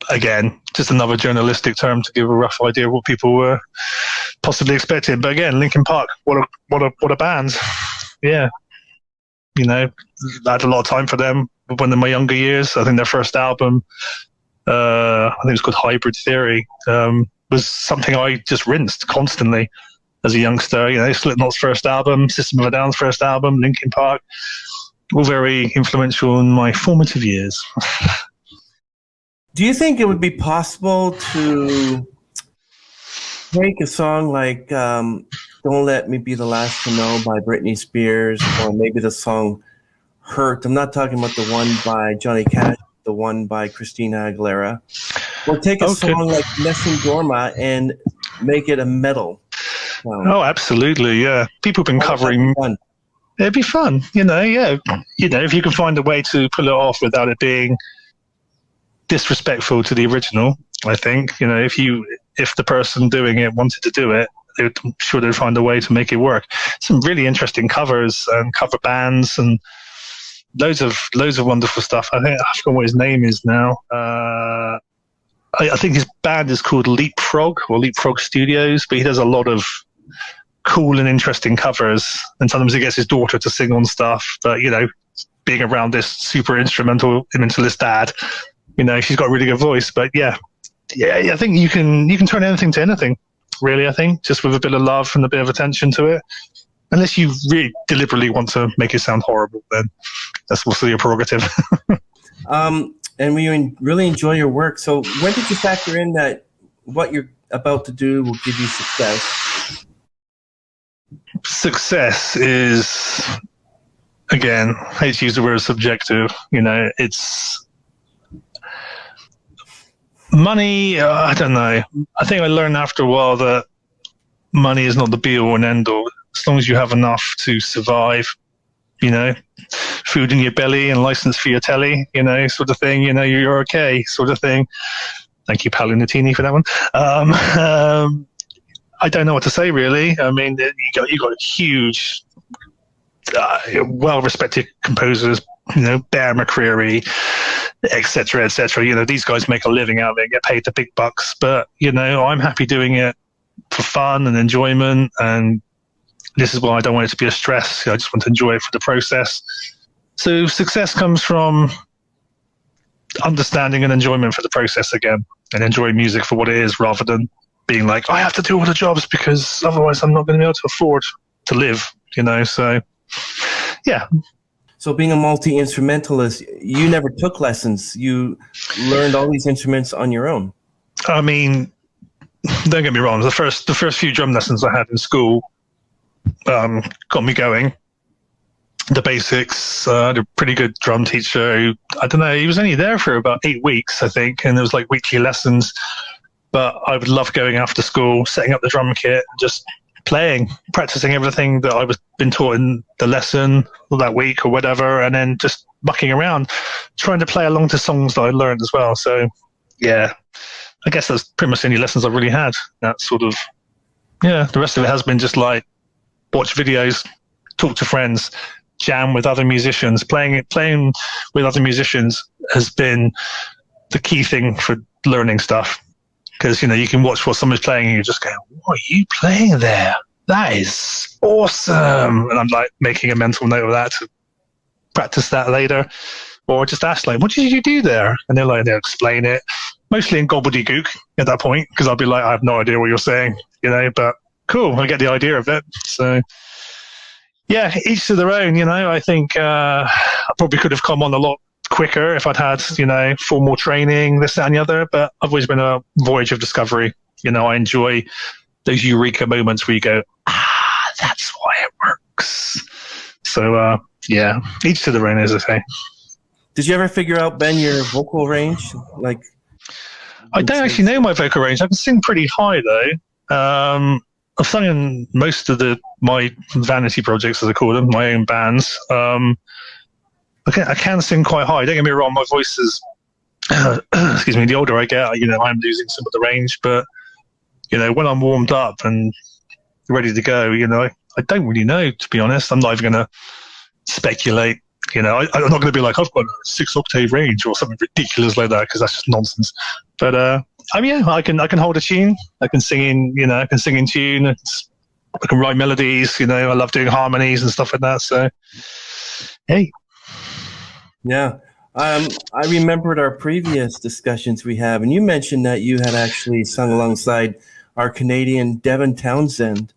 Speaker 1: Again, just another journalistic term to give a rough idea of what people were possibly expecting. But again, Linkin Park, what a band. Yeah. I had a lot of time for them when in my younger years. I think their first album, I think it was called Hybrid Theory, was something I just rinsed constantly as a youngster. Slipknot's first album, System of a Down's first album, Linkin Park, all very influential in my formative years.
Speaker 2: Do you think it would be possible to take a song like Don't Let Me Be the Last to Know by Britney Spears, or maybe the song Hurt? I'm not talking about the one by Johnny Cash, the one by Christina Aguilera. Or take a song like Nessun Dorma and make it a metal song.
Speaker 1: Oh, absolutely, yeah. People have been covering... It'd be fun, if you can find a way to pull it off without it being disrespectful to the original. I think if the person doing it wanted to do it, I'm sure they'd find a way to make it work. Some really interesting covers and cover bands and loads of wonderful stuff. I forgot what his name is now. I think his band is called Leapfrog or Leapfrog Studios, but he does a lot of cool and interesting covers, and sometimes he gets his daughter to sing on stuff. But being around this super instrumentalist dad, she's got a really good voice. But yeah, I think you can turn anything to anything, really. I think just with a bit of love and a bit of attention to it. Unless you really deliberately want to make it sound horrible, then that's also your prerogative.
Speaker 2: And we really enjoy your work. So when did you factor in that what you're about to do will give you success?
Speaker 1: Success is, again, I hate to use the word subjective. It's money. I don't know. I think I learned after a while that money is not the be all and end all. As long as you have enough to survive, food in your belly and license for your telly, sort of thing, you're okay, sort of thing. Thank you, Paolo Nutini, for that one. I don't know what to say, really. I mean, you got huge, well-respected composers, Bear McCreary, etc., etc. These guys make a living out of it, get paid the big bucks. But I'm happy doing it for fun and enjoyment, and this is why I don't want it to be a stress. I just want to enjoy it for the process. So success comes from understanding and enjoyment for the process again, and enjoying music for what it is, rather than being like, I have to do all the jobs because otherwise I'm not going to be able to afford to live, So, yeah. So
Speaker 2: being a multi-instrumentalist, you never took lessons. You learned all these instruments on your own.
Speaker 1: I mean, don't get me wrong. The first few drum lessons I had in school got me going. the basics. I had a pretty good drum teacher who, I don't know, he was only there for about 8 weeks, I think, and there was like weekly lessons. But I would love going after school, setting up the drum kit, just playing, practicing everything that I was been taught in the lesson that week or whatever, and then just mucking around, trying to play along to songs that I learned as well. So, yeah, I guess that's pretty much the only lessons I've really had. That sort of, the rest of it has been just like watch videos, talk to friends, jam with other musicians. Playing with other musicians has been the key thing for learning stuff. Because, you can watch what someone's playing and you just go, what are you playing there? That is awesome. And I'm like making a mental note of that to practice that later. Or just ask, like, what did you do there? And they'll explain it, mostly in gobbledygook at that point, because I'll be like, I have no idea what you're saying, but cool, I get the idea of it. So, yeah, each to their own, I think I probably could have come on a lot quicker if I'd had, formal training, this, that, and the other. But I've always been a voyage of discovery. I enjoy those eureka moments where you go, that's why it works. So, each to their own, as I say.
Speaker 2: Did you ever figure out, Ben, your vocal range? Like,
Speaker 1: I don't actually know my vocal range. I can sing pretty high, though. I've sung in most of my vanity projects, as I call them, my own bands. I can sing quite high. Don't get me wrong, my voice is, excuse me, the older I get, I'm losing some of the range. But, when I'm warmed up and ready to go, I don't really know, to be honest. I'm not even going to speculate. I'm not going to be like, I've got a 6-octave range or something ridiculous like that, because that's just nonsense. But, I can hold a tune. I can sing in tune. I can write melodies. I love doing harmonies and stuff like that. So, hey.
Speaker 2: Yeah. I remembered our previous discussions we have, and you mentioned that you had actually sung alongside our Canadian Devin Townsend.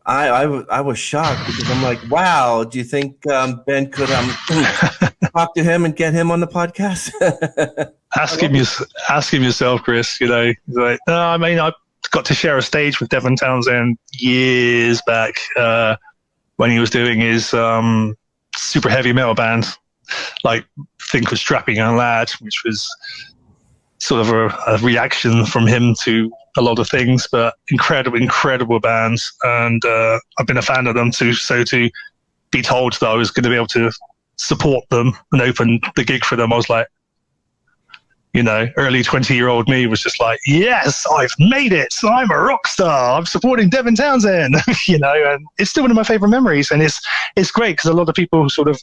Speaker 2: I was shocked, because I'm like, wow, do you think Ben could talk to him and get him on the podcast?
Speaker 1: Ask him yourself, Chris. He's like, no, I got to share a stage with Devin Townsend years back when he was doing his super heavy metal band, like Think of Strapping Young Lad, which was sort of a reaction from him to a lot of things, but incredible bands. And I've been a fan of them too. So to be told that I was going to be able to support them and open the gig for them, I was like, early 20-year-old me was just like, yes, I've made it. I'm a rock star. I'm supporting Devin Townsend, and it's still one of my favorite memories. And it's great because a lot of people who sort of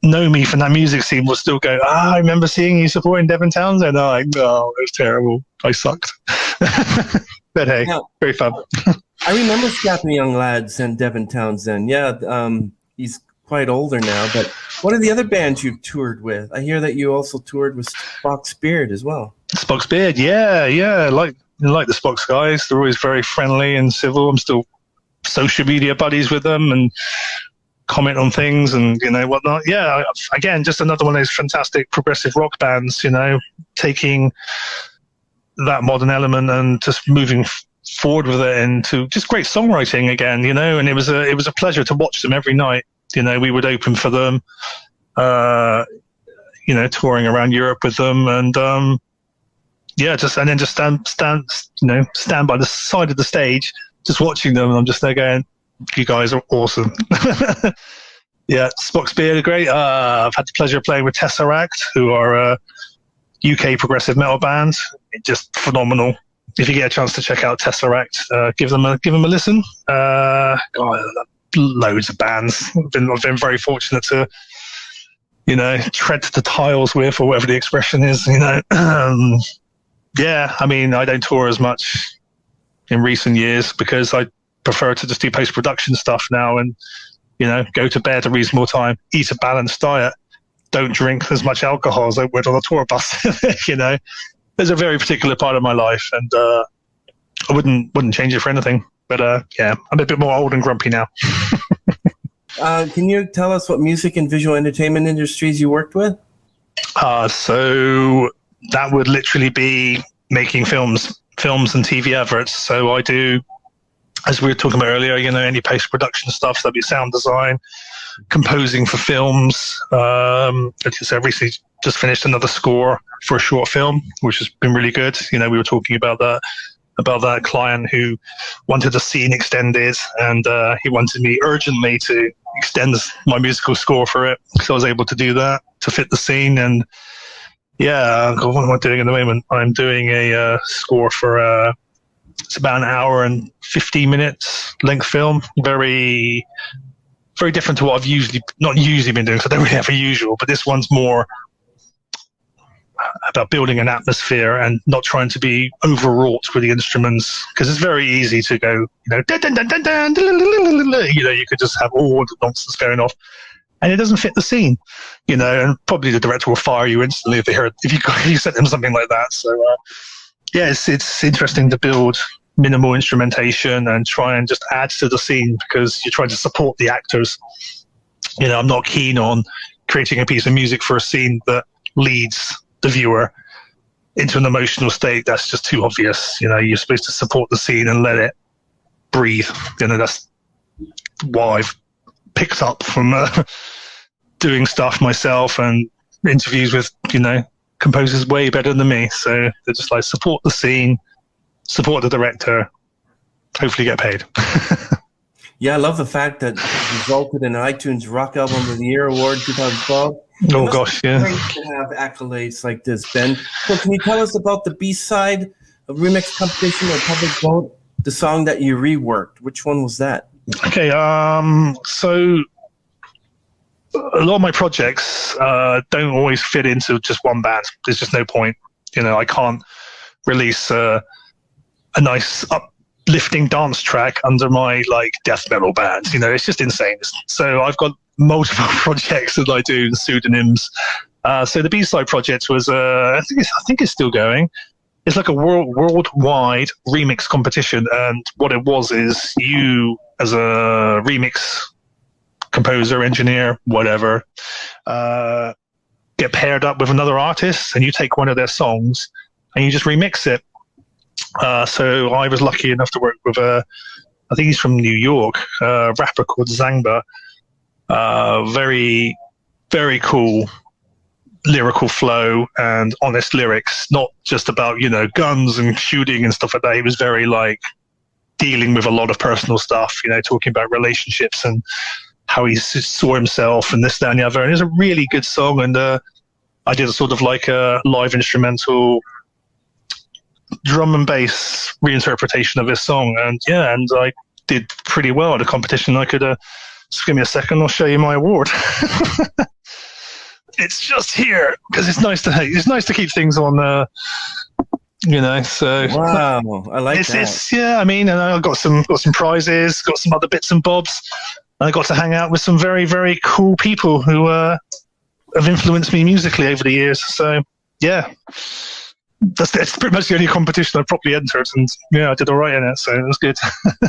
Speaker 1: know me from that music scene will still go, I remember seeing you supporting Devin Townsend. I'm like, no, it was terrible. I sucked. But hey, very fun.
Speaker 2: I remember Strapping Young Lads and Devin Townsend. Yeah, he's quite older now, but what are the other bands you've toured with? I hear that you also toured with Spock's Beard as well.
Speaker 1: Spock's Beard, yeah. Like the Spock's guys. They're always very friendly and civil. I'm still social media buddies with them and comment on things and, whatnot. Yeah, again, just another one of those fantastic progressive rock bands, taking that modern element and just moving forward with it into just great songwriting again, and it was a pleasure to watch them every night. We would open for them, touring around Europe with them, and just stand by the side of the stage, just watching them. And I'm just there going, you guys are awesome. Yeah, Spock's Beard are great. I've had the pleasure of playing with Tesseract, who are a UK progressive metal band. Just phenomenal. If you get a chance to check out Tesseract, give them a listen. Loads of bands. I've been very fortunate to, tread the tiles with, or whatever the expression is. Yeah, I don't tour as much in recent years because I prefer to just do post-production stuff now and, go to bed at a reasonable time, eat a balanced diet, don't drink as much alcohol as I would on a tour bus. There's a very particular part of my life, and I wouldn't change it for anything. But I'm a bit more old and grumpy now.
Speaker 2: Can you tell us what music and visual entertainment industries you worked with?
Speaker 1: So that would literally be making films and TV adverts. So I do as we were talking about earlier, any post-production stuff, so that'd be sound design, composing for films. Like I said, recently just finished another score for a short film, which has been really good. We were talking about that client who wanted a scene extended, and he wanted me urgently to extend my musical score for it, so I was able to do that to fit the scene. And yeah, what am I doing at the moment? I'm doing a score for it's about an hour and 15 minutes length film. Very, very different to what I've not usually been doing, because I don't really have a usual, but this one's more about building an atmosphere and not trying to be overwrought with the instruments, because it's very easy to go, dun, dun, dun, dun, dun, you could just have all the nonsense going off, and it doesn't fit the scene, and probably the director will fire you instantly if you sent them something like that. So yeah, it's interesting to build minimal instrumentation and try and just add to the scene, because you're trying to support the actors. I'm not keen on creating a piece of music for a scene that leads the viewer into an emotional state. That's just too obvious. You're supposed to support the scene and let it breathe. That's what I've picked up from doing stuff myself and interviews with composers way better than me. So they're just like, support the scene, support the director, hopefully get paid.
Speaker 2: Yeah, I love the fact that it resulted in an iTunes Rock Album of the Year award 2012.
Speaker 1: Oh gosh, yeah.
Speaker 2: Great to have accolades like this, Ben. So can you tell us about the B-side of remix competition or public vote, the song that you reworked? Which one was that?
Speaker 1: Okay, so a lot of my projects don't always fit into just one band. There's just no point. I can't release a nice uplifting dance track under my death metal band. It's just insane. So I've got multiple projects that I do in pseudonyms. So the B-side project was, I think it's still going. It's like a worldwide remix competition, and what it was is you, as a remix composer, engineer, whatever, get paired up with another artist, and you take one of their songs and you just remix it. So I was lucky enough to work with I think he's from New York, a rapper called Zangba. Very, very cool lyrical flow and honest lyrics, not just about, guns and shooting and stuff like that. He was very dealing with a lot of personal stuff, talking about relationships and how he saw himself and this, that, and the other. And it was a really good song. And I did a sort of a live instrumental drum and bass reinterpretation of his song. And yeah, and I did pretty well at the competition. I could, just give me a second, I'll show you my award. It's just here, because it's nice to keep things on, so.
Speaker 2: Wow, I like that.
Speaker 1: Yeah, and I got some prizes, got some other bits and bobs. I got to hang out with some very, very cool people who have influenced me musically over the years. So, yeah, that's pretty much the only competition I properly entered. And, yeah, I did all right in it, so it was good.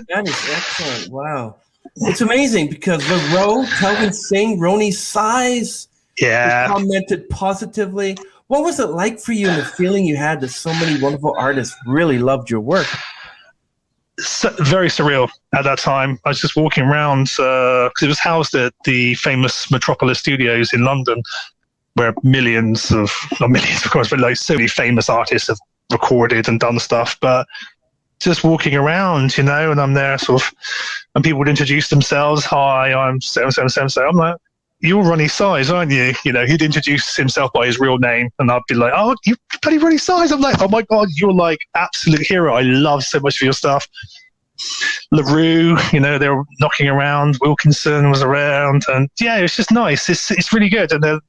Speaker 2: That is excellent. Wow. It's amazing because Roux, Talvin Singh, Roni Size commented positively. What was it like for you and the feeling you had that so many wonderful artists really loved your work?
Speaker 1: Very surreal at that time. I was just walking around because it was housed at the famous Metropolis Studios in London, where millions of course, but so many famous artists have recorded and done stuff. But just walking around, and I'm there and people would introduce themselves. Hi, I'm so. I'm like, you're Roni Size, aren't you? He'd introduce himself by his real name, and I'd be like, oh, you bloody Roni Size. I'm like, oh my God, you're absolute hero. I love so much of your stuff. Roux, they were knocking around. Wilkinson was around, and yeah, it's just nice. It's really good. And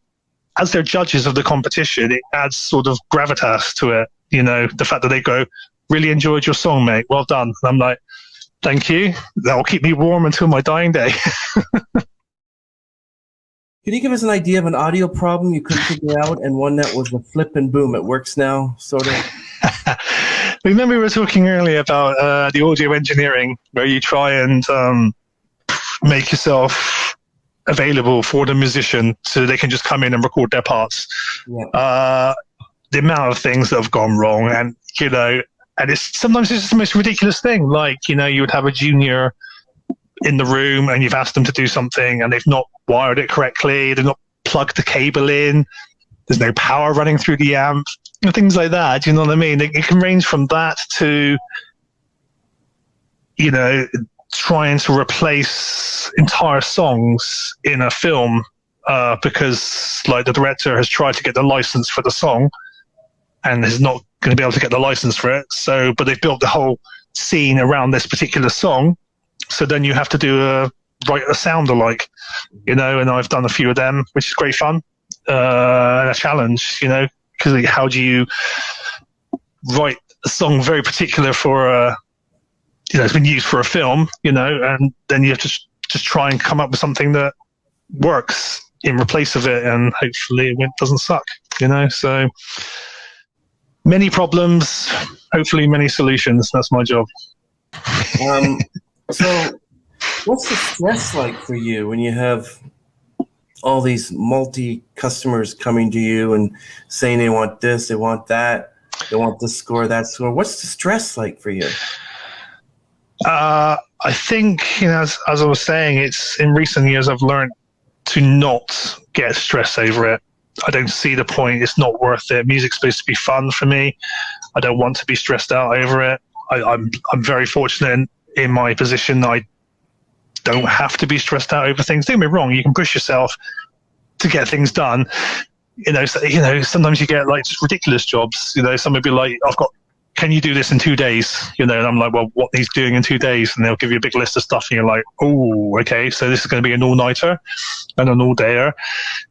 Speaker 1: as they're judges of the competition, it adds sort of gravitas to it. The fact that they go, really enjoyed your song, mate. Well done. And I'm like, thank you. That will keep me warm until my dying day.
Speaker 2: Can you give us an idea of an audio problem you couldn't figure out and one that was a flip and boom? It works now, sort of.
Speaker 1: Remember we were talking earlier about the audio engineering, where you try and make yourself available for the musician so they can just come in and record their parts. Yeah. The amount of things that have gone wrong, and And sometimes it's just the most ridiculous thing. Like, you would have a junior in the room and you've asked them to do something and they've not wired it correctly. They've not plugged the cable in. There's no power running through the amp. Things like that. Do you know what I mean? It can range from that to, trying to replace entire songs in a film because, like, the director has tried to get the license for the song and is not going to be able to get the license for it. So, but they've built the whole scene around this particular song. So then you have to write a sound alike, and I've done a few of them, which is great fun. And a challenge, because how do you write a song very particular for it's been used for a film, and then you have to just try and come up with something that works in replace of it, and hopefully it doesn't suck, so many problems, hopefully many solutions. That's my job.
Speaker 2: So what's the stress like for you when you have all these multi-customers coming to you and saying they want this, they want that, they want this score, that score? What's the stress like for you?
Speaker 1: I think, as I was saying, it's in recent years I've learned to not get stressed over it. I don't see the point. It's not worth it. Music's supposed to be fun for me. I don't want to be stressed out over it. I'm very fortunate in my position. I don't have to be stressed out over things. Don't get me wrong, you can push yourself to get things done. Sometimes you get like just ridiculous jobs. Some would be like, can you do this in 2 days? And I'm like, well, what he's doing in 2 days? And they'll give you a big list of stuff and you're like, oh, okay, so this is going to be an all-nighter and an all-dayer.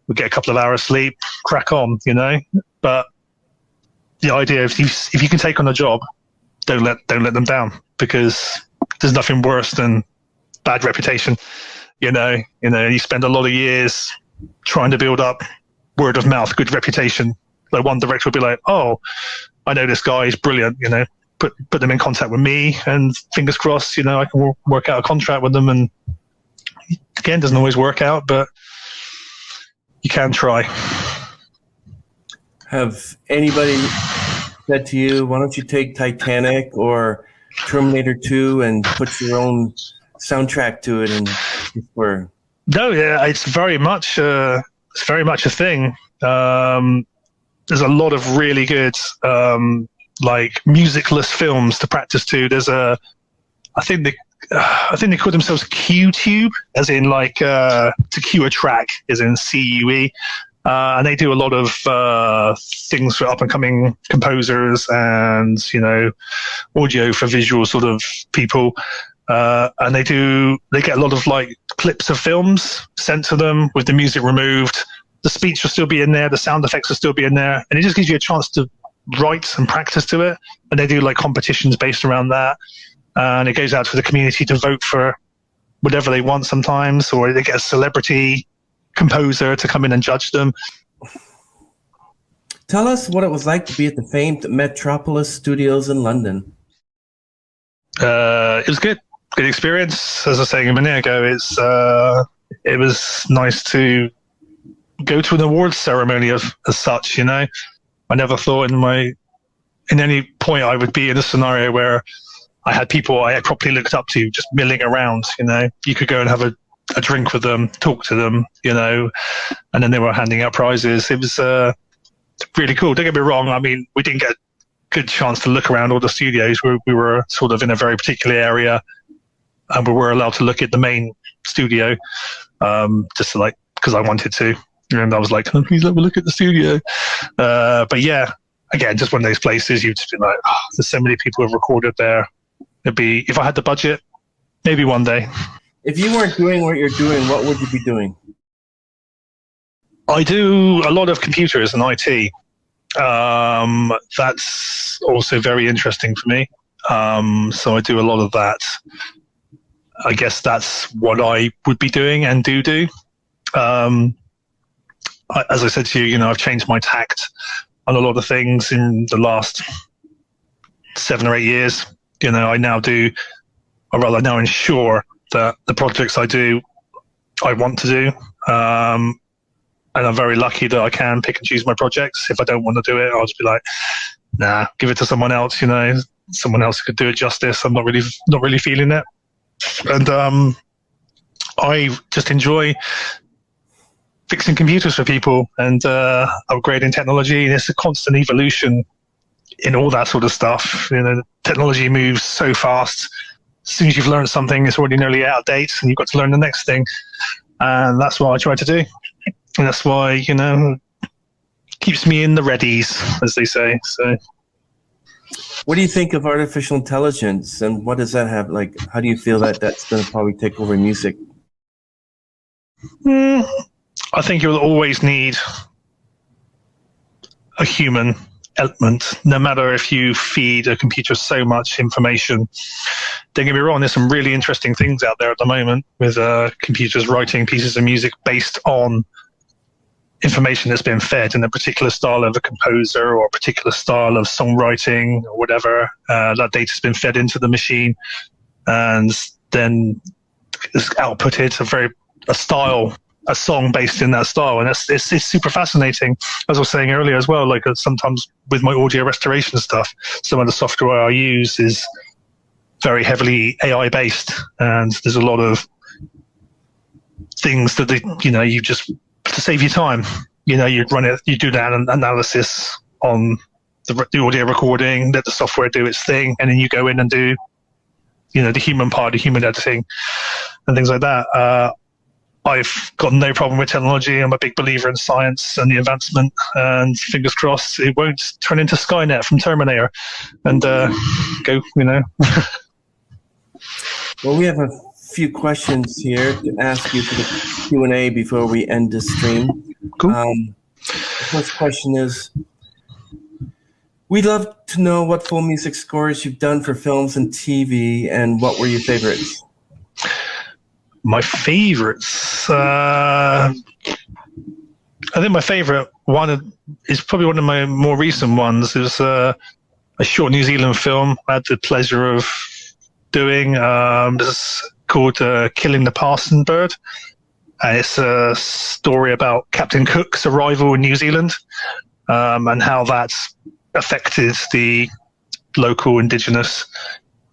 Speaker 1: We'll get a couple of hours sleep, crack on, But the idea of if you can take on a job, don't let them down, because there's nothing worse than bad reputation. You spend a lot of years trying to build up word of mouth, good reputation. Like one director will be like, oh, I know this guy is brilliant, put them in contact with me, and fingers crossed, I can work out a contract with them. And again, doesn't always work out, but you can try.
Speaker 2: Have anybody said to you, why don't you take Titanic or Terminator 2 and put your own soundtrack to it? And
Speaker 1: No, yeah, it's very much a thing. There's a lot of really good like musicless films to practice to. There's I think they call themselves Q-Tube, as in like to cue a track, as in CUE. And they do a lot of things for up-and-coming composers and, audio for visual sort of people. And they get a lot of like clips of films sent to them with the music removed. The speech will still be in there, the sound effects will still be in there, and it just gives you a chance to write and practice to it. And they do like competitions based around that. And it goes out to the community to vote for whatever they want sometimes, or they get a celebrity composer to come in and judge them.
Speaker 2: Tell us what it was like to be at the famed Metropolis Studios in London.
Speaker 1: It was good experience. As I was saying a minute ago, it was nice to go to an awards ceremony as such. I never thought in any point I would be in a scenario where I had people I had properly looked up to just milling around. You could go and have a drink with them, talk to them, and then they were handing out prizes. It was really cool. Don't get me wrong. I mean, we didn't get a good chance to look around all the studios. We were sort of in a very particular area, and we were allowed to look at the main studio, just like because I wanted to. And I was like, can I please let me look at the studio? But yeah, again, just one of those places you'd just be like, oh, there's so many people who have recorded there. It'd be, if I had the budget, maybe one day.
Speaker 2: If you weren't doing what you're doing, what would you be doing?
Speaker 1: I do a lot of computers and IT. That's also very interesting for me. So I do a lot of that. I guess that's what I would be doing and do. As I said to you, I've changed my tact on a lot of things in the last 7 or 8 years. I now do, or rather I now ensure that the projects I do, I want to do. And I'm very lucky that I can pick and choose my projects. If I don't want to do it, I'll just be like, nah, give it to someone else. someone else could do it justice. I'm not really feeling it. And I just enjoy fixing computers for people and upgrading technology. And it's a constant evolution in all that sort of stuff. Technology moves so fast. As soon as you've learned something, it's already nearly out of date, and you've got to learn the next thing. And that's what I try to do. And that's why, keeps me in the readies, as they say. So,
Speaker 2: what do you think of artificial intelligence, and what does that have? Like, how do you feel that that's going to probably take over music?
Speaker 1: I think you'll always need a human element, no matter if you feed a computer so much information. Don't get me wrong, there's some really interesting things out there at the moment with computers writing pieces of music based on information that's been fed in a particular style of a composer or a particular style of songwriting or whatever. That data's been fed into the machine and then is outputted a song based in that style. And it's super fascinating. As I was saying earlier as well, like sometimes with my audio restoration stuff, some of the software I use is very heavily AI based, and there's a lot of things that you just to save you time. You do that analysis on the audio recording, let the software do its thing, and then you go in and do the human part, the human editing and things like that. I've got no problem with technology. I'm a big believer in science and the advancement, and fingers crossed it won't turn into Skynet from Terminator and go.
Speaker 2: Well, we have a few questions here to ask you for the Q&A before we end the stream.
Speaker 1: Cool.
Speaker 2: The first question is, we'd love to know what full music scores you've done for films and TV, and what were your favorites?
Speaker 1: My favorites. I think my favorite one is probably one of my more recent ones. It was a short New Zealand film I had the pleasure of doing. It's called Killing the Parson Bird. And it's a story about Captain Cook's arrival in New Zealand and how that's affected the local indigenous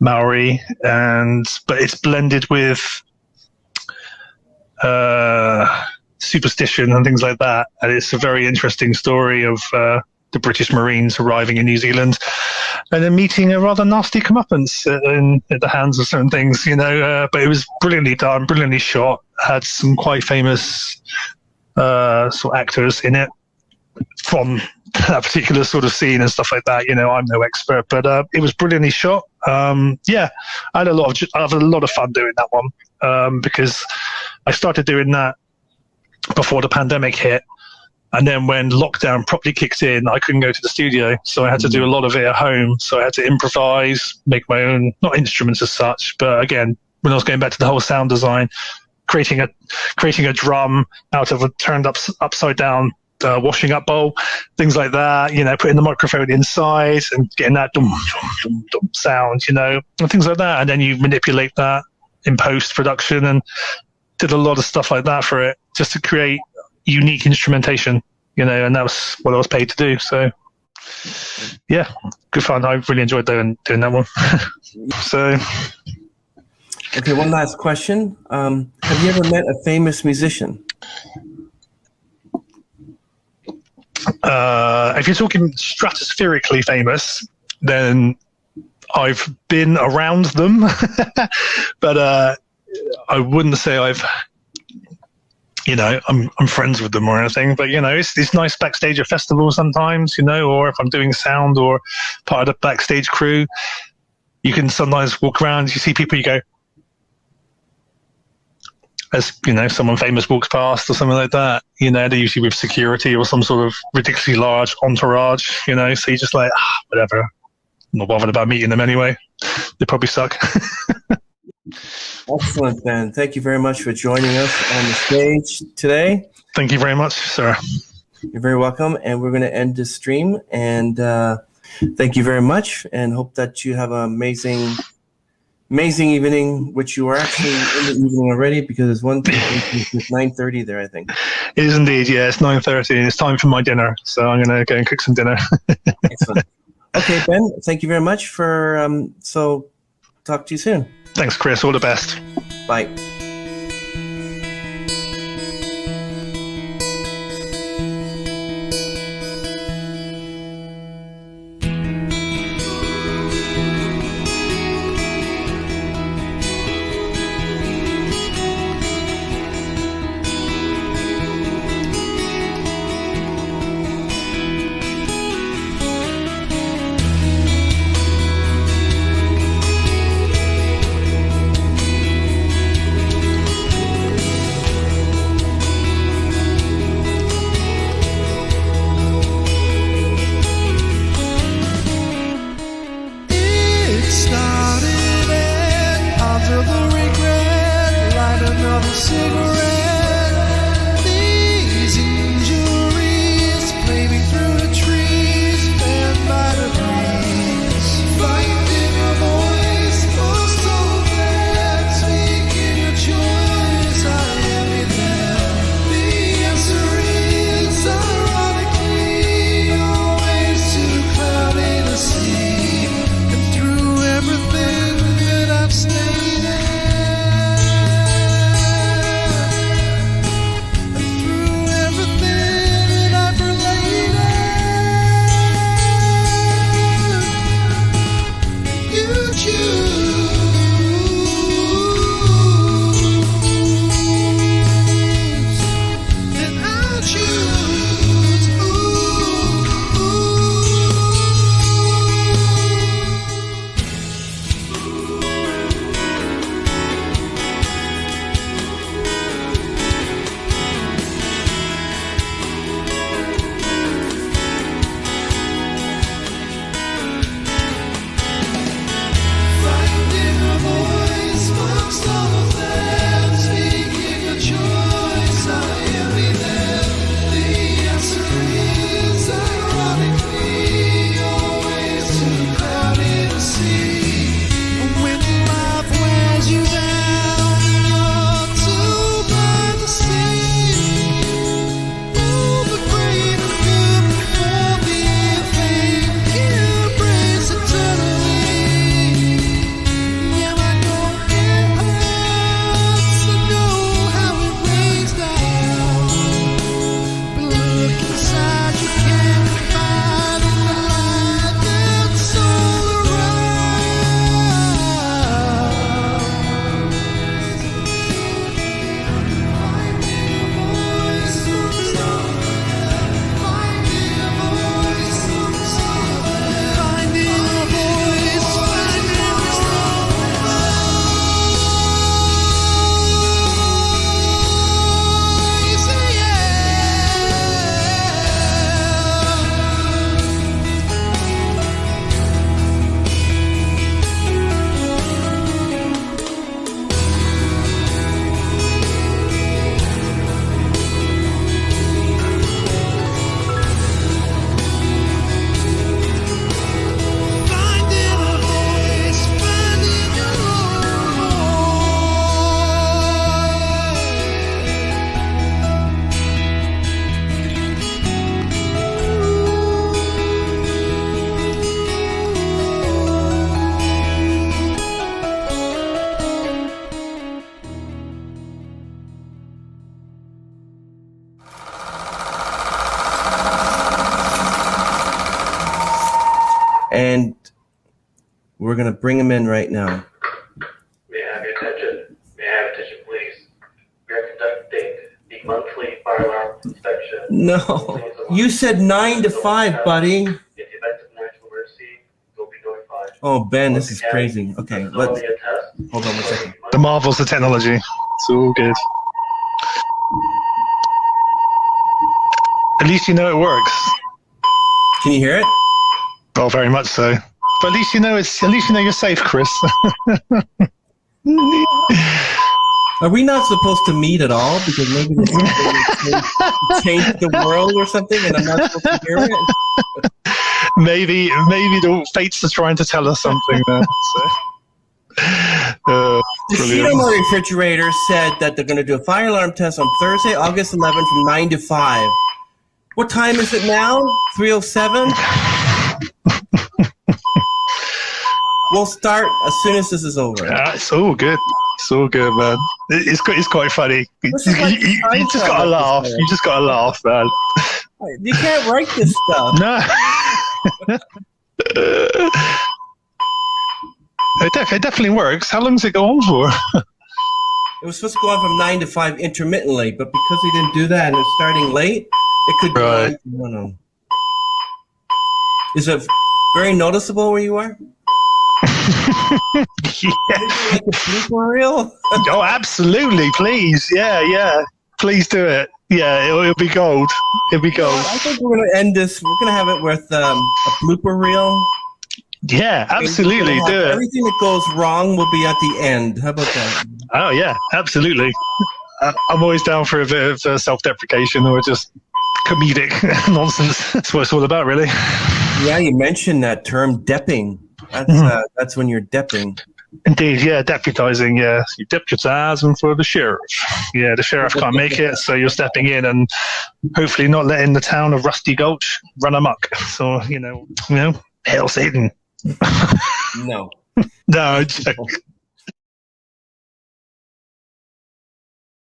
Speaker 1: Maori. But it's blended with superstition and things like that, and it's a very interesting story of the British Marines arriving in New Zealand and then meeting a rather nasty comeuppance at the hands of certain things, but it was brilliantly done, brilliantly shot, had some quite famous sort of actors in it from that particular sort of scene and stuff like that. I'm no expert, but it was brilliantly shot. I had a lot of fun doing that one because I started doing that before the pandemic hit, and then when lockdown properly kicked in, I couldn't go to the studio, so I had to do a lot of it at home. So I had to improvise, make my own, not instruments as such, but again, when I was going back to the whole sound design, creating a drum out of a turned upside down washing up bowl, things like that, putting the microphone inside and getting that dum, dum, dum sound, and things like that. And then you manipulate that in post-production, and did a lot of stuff like that for it, just to create unique instrumentation, and that was what I was paid to do. So, yeah, good fun. I really enjoyed doing that one. So,
Speaker 2: okay, one last question. Have you ever met a famous musician?
Speaker 1: If you're talking stratospherically famous, then I've been around them, but I wouldn't say I'm friends with them or anything. But it's nice backstage at festivals sometimes, or if I'm doing sound or part of the backstage crew, you can sometimes walk around, you see people, you go, as someone famous walks past or something like that, they're usually with security or some sort of ridiculously large entourage, so you're just like, whatever, I'm not bothered about meeting them anyway. They probably suck.
Speaker 2: Excellent, Ben. Thank you very much for joining us on the stage today.
Speaker 1: Thank you very much, sir.
Speaker 2: You're very welcome. And we're going to end this stream. And thank you very much, and hope that you have an amazing evening, which you are actually in the evening already, because it's 9:30 there, I think.
Speaker 1: It is indeed, yeah. It's 9:30, and it's time for my dinner. So I'm going to go and cook some dinner.
Speaker 2: Excellent. Okay, Ben, thank you very much for, so talk to you soon.
Speaker 1: Thanks, Chris. All the best.
Speaker 2: Bye. And we're going to bring him in right now.
Speaker 3: May I have your attention? May I have attention, please? We are conducting the monthly fire alarm inspection.
Speaker 2: No, you said 9 to 5, buddy.
Speaker 3: In the event of national emergency, you'll be notified.
Speaker 2: Oh, Ben, this is crazy. Okay, let's hold on one second.
Speaker 1: The marvels of technology. It's all good. At least you know it works.
Speaker 2: Can you hear it?
Speaker 1: Oh, very much so. But at least you know you're safe, Chris.
Speaker 2: Are we not supposed to meet at all? Because maybe this change the world or something, and I'm not supposed to hear it.
Speaker 1: Maybe the fates are trying to tell us something there.
Speaker 2: The Cheetah Refrigerator said that they're going to do a fire alarm test on Thursday, August 11th from 9 to 5. What time is it now? 3:07? We'll start as soon as this is over.
Speaker 1: It's all good. It's all good, man. It's quite funny. You just gotta laugh. You just gotta laugh, man.
Speaker 2: You can't write this stuff.
Speaker 1: No. It definitely works. How long does it go on for?
Speaker 2: It was supposed to go on from 9 to 5 intermittently, but because we didn't do that and it's starting late, it could go on. I don't know. Is it very noticeable where you are?
Speaker 1: Yeah.
Speaker 2: Like a blooper reel?
Speaker 1: Oh, absolutely. Please. Yeah. Please do it. Yeah, it'll be gold. It'll be gold.
Speaker 2: I think we're going to end this. We're going to have it with a blooper reel.
Speaker 1: Yeah, absolutely. Do it.
Speaker 2: Everything that goes wrong will be at the end. How about that?
Speaker 1: Oh, yeah, absolutely. I'm always down for a bit of self-deprecation or just comedic nonsense. That's what it's all about, really.
Speaker 2: Yeah, you mentioned that term, depping. That's when you're depping.
Speaker 1: Indeed, yeah, deputizing, yeah. You deputizing for the sheriff. Yeah, the sheriff can't make it, so you're stepping in and hopefully not letting the town of Rusty Gulch run amok. So, hail Satan.
Speaker 2: No.
Speaker 1: No, joke.